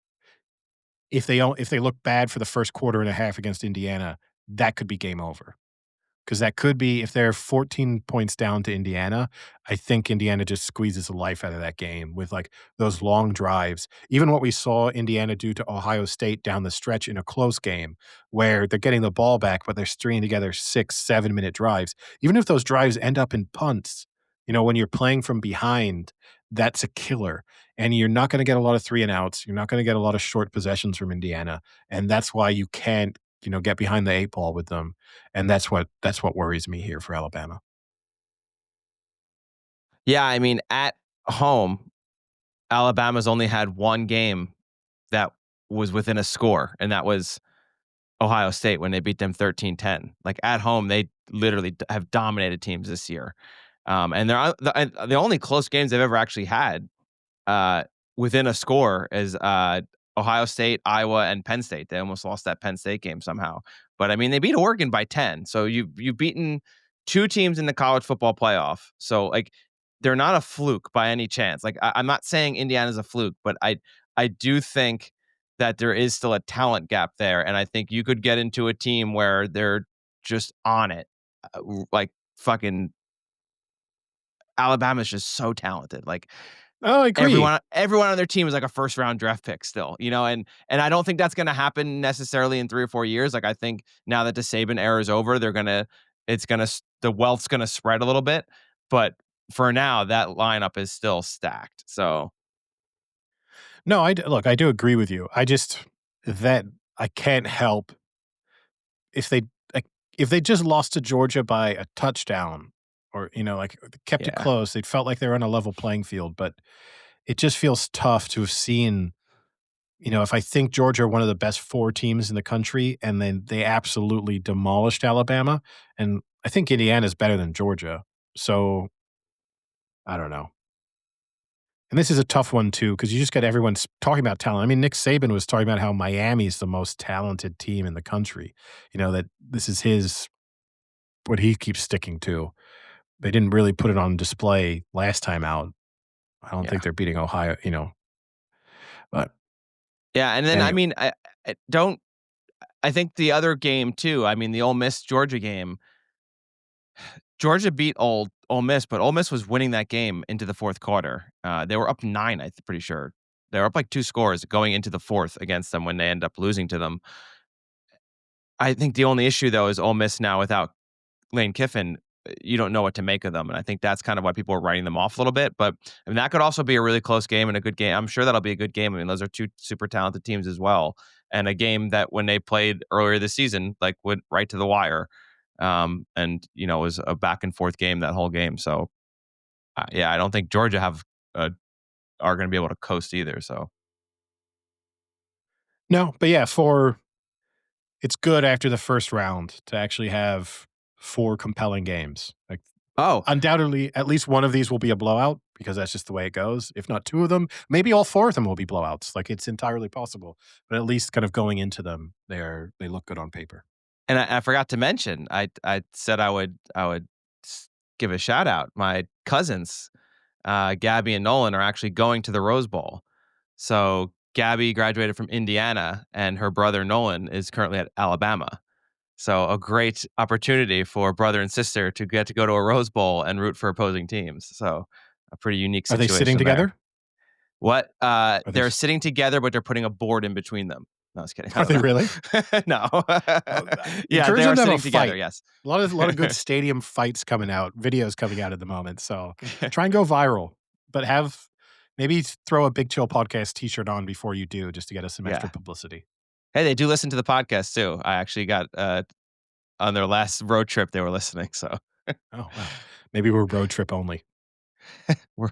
if they look bad for the first quarter and a half against Indiana, that could be game over. because that could be if they're 14 points down to Indiana, I think Indiana just squeezes the life out of that game with, like, those long drives. Even what we saw Indiana do to Ohio State down the stretch in a close game where they're getting the ball back, but they're stringing together 6, 7-minute drives. Even if those drives end up in punts, when you're playing from behind, that's a killer, and you're not gonna get a lot of 3 and outs. You're not gonna get a lot of short possessions from Indiana, and that's why you can't, get behind the 8 ball with them, and that's what worries me here for Alabama. Yeah, I mean, at home, Alabama's only had one game that was within a score, and that was Ohio State when they beat them 13-10. Like, at home, they literally have dominated teams this year. And the only close games they've ever actually had uh, within a score is Ohio State, Iowa, and Penn State. They almost lost that Penn State game somehow. But I mean, they beat Oregon by 10. So you've beaten two teams in the college football playoff. So like they're not a fluke by any chance. Like I'm not saying Indiana's a fluke, but I do think that there is still a talent gap there. And I think you could get into a team where they're just on it. Like fucking Alabama's just so talented. Like Oh, I agree. everyone on their team is like a first round draft pick still, and I don't think that's gonna happen necessarily in 3 or 4 years. Like I think now that the Saban era is over, the wealth's gonna spread a little bit. But for now, that lineup is still stacked. So No, look, I do agree with you. I just that I can't help if they like, if they just lost to Georgia by a touchdown or, like, kept it yeah. close, they felt like they were on a level playing field, but it just feels tough to have seen, if I think Georgia are one of the best 4 teams in the country, and then they absolutely demolished Alabama, and I think Indiana's better than Georgia. So, I don't know. And this is a tough one too, because you just got everyone talking about talent. I mean, Nick Saban was talking about how Miami's the most talented team in the country. That this is what he keeps sticking to. They didn't really put it on display last time out. I don't Yeah. think they're beating Ohio, but Yeah, and then I anyway. mean, I don't I think the other game too, I mean, the Ole Miss Georgia game, Georgia beat Ole Miss, but Ole Miss was winning that game into the fourth quarter. They were up 9, pretty sure. They were up like 2 scores going into the fourth against them when they end up losing to them. I think the only issue though is Ole Miss now without Lane Kiffin, you don't know what to make of them, and I think that's kind of why people are writing them off a little bit. But I mean, that could also be a really close game and a good game. I'm sure that'll be a good game. I mean, those are two super talented teams as well, and a game that when they played earlier this season, like went right to the wire, and was a back and forth game that whole game. So yeah, I don't think Georgia are going to be able to coast either. So No, but yeah, it's good after the first round to actually have 4 compelling games. Like, oh, undoubtedly, at least one of these will be a blowout because that's just the way it goes. If not 2 of them, maybe all 4 of them will be blowouts. Like, it's entirely possible. But at least kind of going into them, they look good on paper. and I forgot to mention, I said I would give a shout out. My cousins, Gabby and Nolan, are actually going to the Rose Bowl. So Gabby graduated from Indiana, and her brother Nolan is currently at Alabama. So a great opportunity for brother and sister to get to go to a Rose Bowl and root for opposing teams. So a pretty unique Are they sitting situation there. together? What? Are they They're s sitting together, but they're putting a board in between them. No, I was kidding. I Are they really? don't know. No. Yeah, Encourage they them are to have a sitting together. fight. Yes. A lot of good stadium fights coming out, videos coming out at the moment, so try and go viral, but maybe throw a Big Chill Podcast T-shirt on before you do just to get us some extra Yeah. publicity. Hey, they do listen to the podcast too. I actually got on their last road trip they were listening. So Oh, wow. Maybe we're road trip only.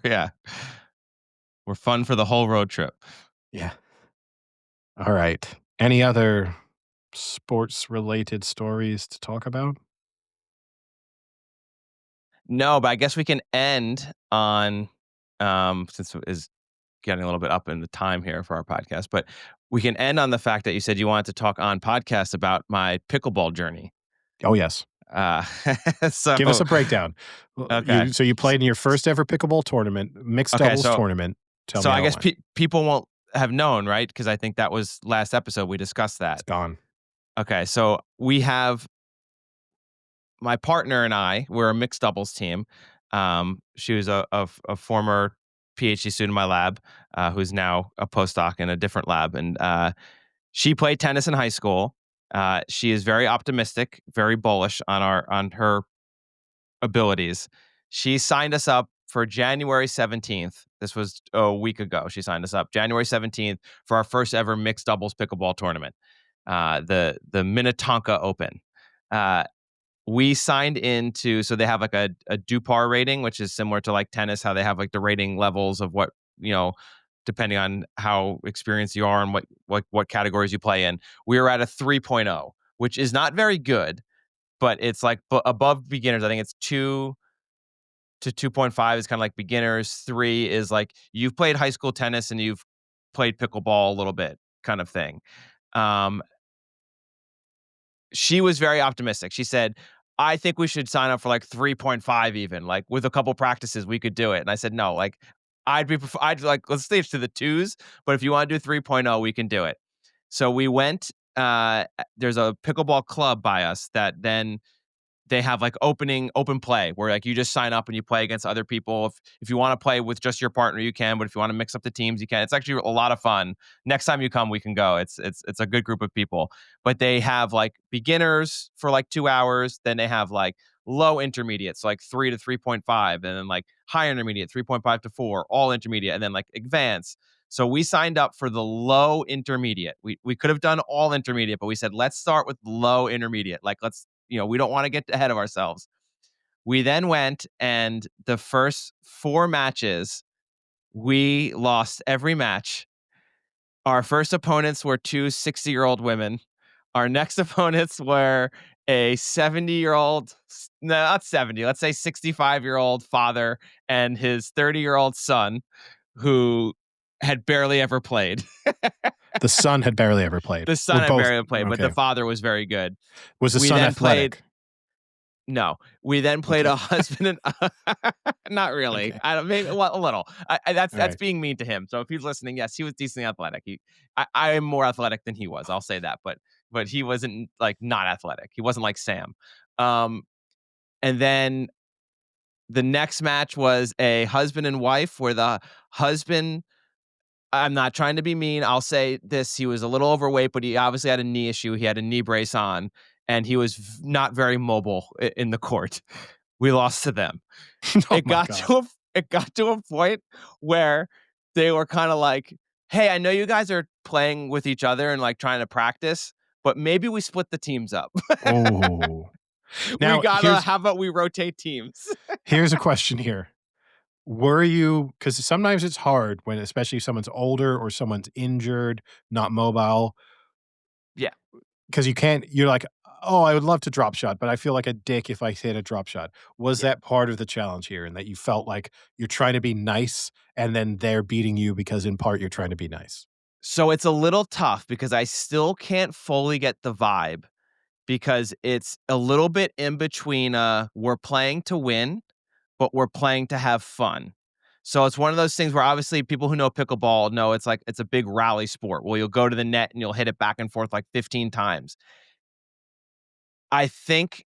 yeah, we're fun for the whole road trip. Yeah. All right. Any other sports-related stories to talk about? No, but I guess we can end on since it is getting a little bit up in the time here for our podcast, but we can end on the fact that you said you wanted to talk on podcast about my pickleball journey. Oh, yes. Uh, Give us so a breakdown. okay, You played in your first ever pickleball tournament, mixed okay, doubles so tournament. Tell so me I how it guess went. people won't have known, right? Because I think that was last episode we discussed that. It's gone. Okay, so we have my partner and I were a mixed doubles team. She was a former PhD student in my lab, who's now a postdoc in a different lab, and she played tennis in high school. She is very optimistic, very bullish on her abilities. She signed us up for January 17th. This was a week ago. She signed us up January 17th for our first ever mixed doubles pickleball tournament, the Minnetonka Open. Uh, we signed into, so they have like a Dupar rating, which is similar to like tennis, how they have like the rating levels of what, depending on how experienced you are and what categories you play in. We were at a 3.0, which is not very good, but it's like above beginners. I think it's 2 to 2.5 is kind of like beginners. 3 is like you've played high school tennis and you've played pickleball a little bit kind of thing. Um, she was very optimistic. She said, I think we should sign up for like 3.5 even, like with a couple practices we could do it. And I said, no, like I'd like, let's stay to the twos, but if you want to do 3.0, we can do it. So we went, there's a pickleball club by us that then they have like open play where like you just sign up and you play against other people. If you want to play with just your partner, you can, but if you want to mix up the teams, you can. It's actually a lot of fun. Next time you come, we can go. It's a good group of people. But they have like beginners for like 2 hours, then they have like low intermediate, so like 3 to 3.5, and then like high intermediate, 3.5 to 4, all intermediate, and then like advanced. So we signed up for the low intermediate. We could have done all intermediate, but we said let's start with low intermediate. Like let's, we don't want to get ahead of ourselves. We then went, and the first 4 matches, we lost every match. Our first opponents were two 60-year-old women. Our next opponents were a 70-year-old, no, not 70, let's say 65-year-old father and his 30-year-old son who had barely ever played. The son had barely ever played. The Or son had both. barely played, but the Okay. father was very good. Was the We son then played athletic? No, we then played Okay. a husband and not really. Okay. I don't, maybe, well, a little. All That's right. being mean to him. So if he's listening, yes, he was decently athletic. I am more athletic than he was. I'll say that, but he wasn't like not athletic. He wasn't like Sam. Um, and then the next match was a husband and wife, where the husband. I'm not trying to be mean. I'll say this: he was a little overweight, but he obviously had a knee issue. He had a knee brace on, and he was not very mobile in the court. We lost to them. Oh It my got God. to a it got to a point where they were kinda like, "Hey, I know you guys are playing with each other and, like, trying to practice, but maybe we split the teams up. Oh. We Now gotta How about we rotate teams?" here's a question here. Were you, because sometimes it's hard when especially if someone's older or someone's injured, not mobile, Yeah. because you're like, "Oh, I would love to drop shot, but I feel like a dick if I hit a drop shot." Was Yeah. that part of the challenge here, and that you felt like you're trying to be nice and then they're beating you because in part you're trying to be nice? So it's a little tough because I still can't fully get the vibe because it's a little bit in between, we're playing to win, but we're playing to have fun. So it's one of those things where obviously people who know pickleball know it's like it's a big rally sport. Well, you'll go to the net and you'll hit it back and forth like 15 times. I think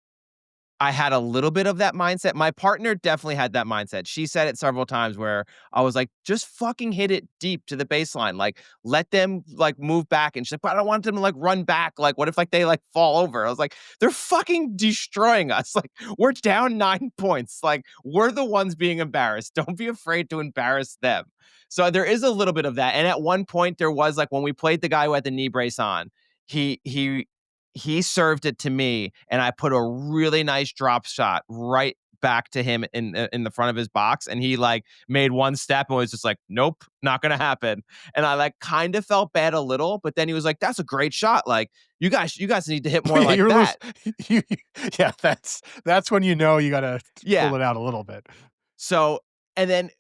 I had a little bit of that mindset. My partner definitely had that mindset. She said it several times where I was like, just fucking hit it deep to the baseline. Like, let them like move back. And she's like, but I don't want them to like run back. Like, what if like they like fall over? I was like, they're fucking destroying us. Like, we're down 9 points. Like, we're the ones being embarrassed. Don't be afraid to embarrass them. So there is a little bit of that. And at one point, there was like when we played the guy who had the knee brace on, he he served it to me, and I put a really nice drop shot right back to him in the front of his box, and he like made one step and was just like, "Nope, not gonna happen." And I like kind of felt bad a little, but then he was like, "That's a great shot. Like you guys need to hit more Yeah, like you're loose. that." You yeah, that's when you know you gotta pull Yeah. it out a little bit. So, and then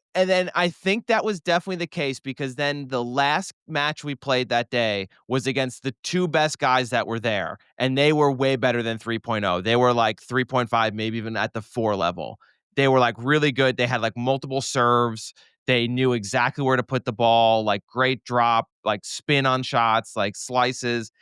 I think that was definitely the case because then the last match we played that day was against the 2 best guys that were there, and they were way better than 3.0. They were like 3.5, maybe even at the 4 level. They were like really good. They had like multiple serves. They knew exactly where to put the ball, like great drop, like spin on shots, like slices.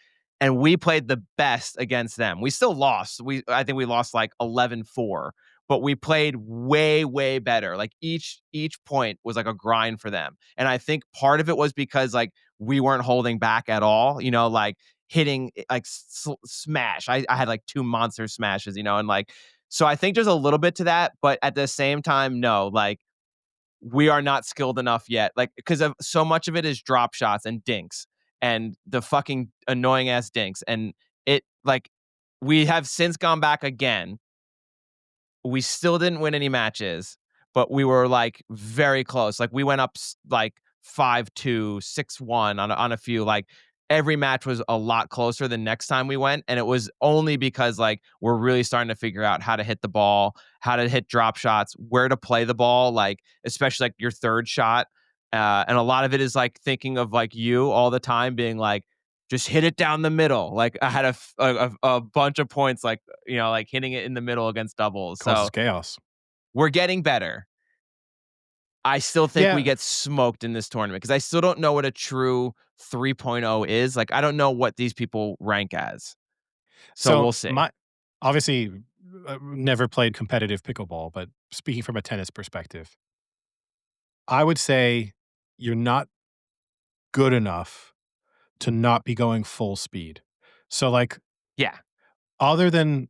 and we played the best against them. We still lost. I think we lost like 11-4, but we played way, way better. Like each point was like a grind for them. And I think part of it was because like we weren't holding back at all, like hitting like smash. I had like two monster smashes, and like so I think there's a little bit to that, but at the same time, no, like we are not skilled enough yet. Like, because of so much of it is drop shots and dinks and the fucking annoying ass dinks. And it like we have since gone back again. We still didn't win any matches, but we were like very close. Like we went up like 5-2, 6-1 on a few. Like every match was a lot closer than next time we went, and it was only because like we're really starting to figure out how to hit the ball, how to hit drop shots, where to play the ball, like especially like your third shot. And a lot of it is like thinking of like you all the time being like, just hit it down the middle. Like I had a bunch of points, like like hitting it in the middle against doubles. Causes So chaos. we're getting better. I still think we Yeah. get smoked in this tournament because I still don't know what a true 3.0 is. Like I don't know what these people rank as. So So we'll see. my obviously never played competitive pickleball, but speaking from a tennis perspective, I would say you're not good enough to not be going full speed. So like Yeah, other than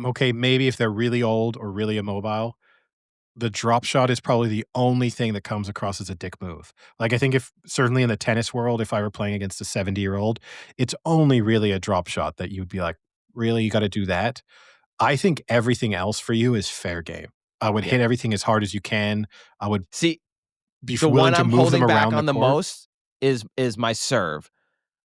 okay, maybe if they're really old or really immobile, the drop shot is probably the only thing that comes across as a dick move. Like, I think if certainly in the tennis world, if I were playing against a 70-year-old, it's only really a drop shot that you would be like, "Really? You gotta do that?" I think everything else for you is fair game. I would yeah. hit everything as hard as you can. I would See, be the willing one to I'm move them holding back around the on the court. most is my serve.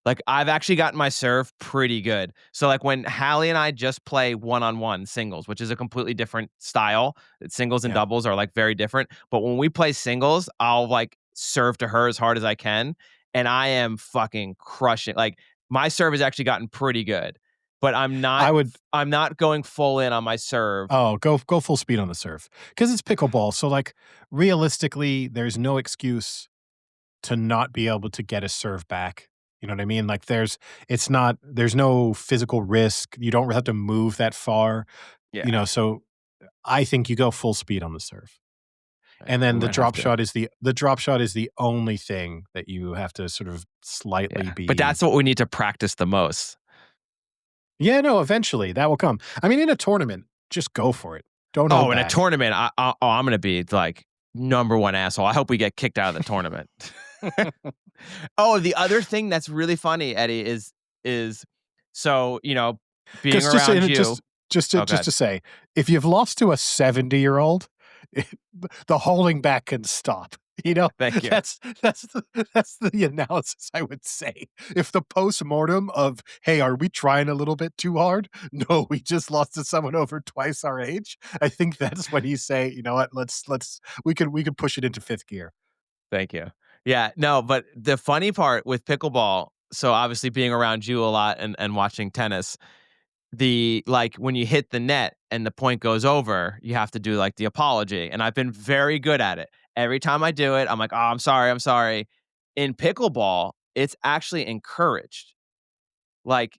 Like, I've actually gotten my serve pretty good. So, like, when Hallie and I just play one-on-one singles, which is a completely different style, singles and Yeah. doubles are, like, very different, but when we play singles, I'll, like, serve to her as hard as I can, and I am fucking crushing like, my serve has actually gotten pretty good, but I would I'm not going full in on my serve. oh, go full speed on the serve because it's pickleball, so, like, realistically, there's no excuse to not be able to get a serve back. You know what I mean? Like there's no physical risk. You don't have to move that far, Yeah, so I think you go full speed on the serve. yeah, And we then might have to. the drop shot is the only thing that you have to sort of Yeah, slightly but be. that's what we need to practice the most. Yeah, no, eventually that will come. I mean, in a tournament, just go for it. Don't hold Oh, in a back. tournament, I'm gonna be like number one asshole. I hope we get kicked out of the tournament. Oh, the other thing that's really funny, Eddie, is so being Because just around in you. Oh, just god, to say, if you've lost to a 70-year-old, the holding back can stop. You know, thank you, that's the analysis I would say. If the postmortem of, "Hey, are we trying a little bit too hard? No, we just lost to someone over twice our age." I think that's when you say, "You know what? Let's we can push it into 5th gear." thank you. Yeah, no, but the funny part with pickleball, so obviously being around you a lot and watching tennis, the like when you hit the net and the point goes over, you have to do like the apology. And I've been very good at it. Every time I do it, I'm like, oh, I'm sorry, I'm sorry. In pickleball, it's actually encouraged. Like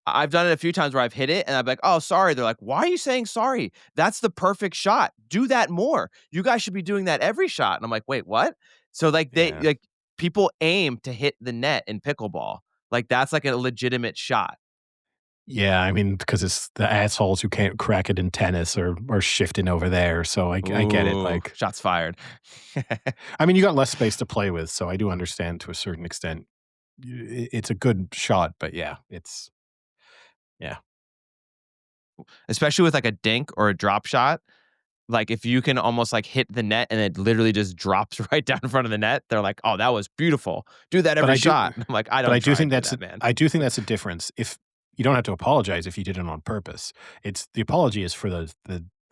I've done it a few times where I've hit it and I'm like, oh, sorry. They're like, why are you saying sorry? That's the perfect shot. Do that more. You guys should be doing that every shot. And I'm like, wait, what? So like Yeah. people aim to hit the net in pickleball. Like that's like a legitimate shot. Yeah, I mean, because it's the assholes who can't crack it in tennis or shifting over there, so I get it, Ooh, like shots fired. I mean, you got less space to play with, so I do understand to a certain extent. It's a good shot, but yeah, it's yeah. Especially with like a dink or a drop shot. Like if you can almost like hit the net and it literally just drops right down in front of the net, they're like, "Oh, that was beautiful. Do that But every I do shot." And I'm like, "I but don't I do try and think do that's a that, man." I do think that's a difference. If you don't have to apologize if you did it on purpose. It's the apology is for the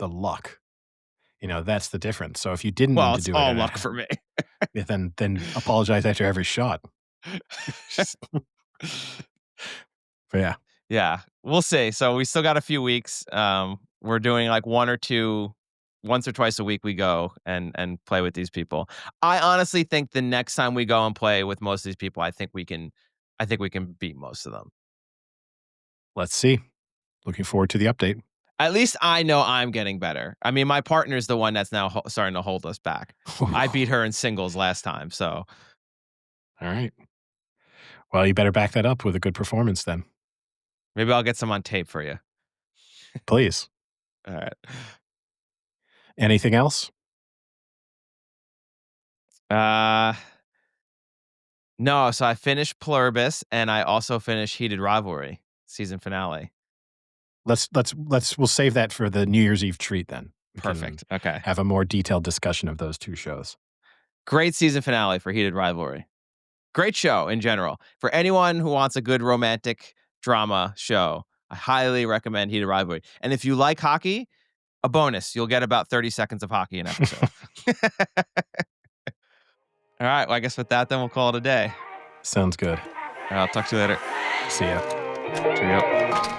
luck, that's the difference. So if you didn't mean Well, to it's do it all and luck for me. then apologize after every shot. But yeah. Yeah, we'll see. So we still got a few weeks. We're doing like once or twice a week we go and play with these people. I honestly think the next time we go and play with most of these people, I think we can beat most of them. Let's see. Looking forward to the update. At least I know I'm getting better. I mean, my partner's the one that's now starting to hold us back. I beat her in singles last time, so All right. Well, you better back that up with a good performance then. maybe I'll get some on tape for you. Please. All right. Anything else? Uh, no, so I finished Pluribus and I also finished Heated Rivalry season finale. We'll save that for the New Year's Eve treat then. We can Perfect. Okay. have a more detailed discussion of those two shows. Great season finale for Heated Rivalry. Great show in general. For anyone who wants a good romantic drama show, I highly recommend Heated Rivalry. And if you like hockey, a bonus. You'll get about 30 seconds of hockey an episode. All right. Well, I guess with that, then we'll call it a day. Sounds good. I'll talk to you later. See ya. Cheerio.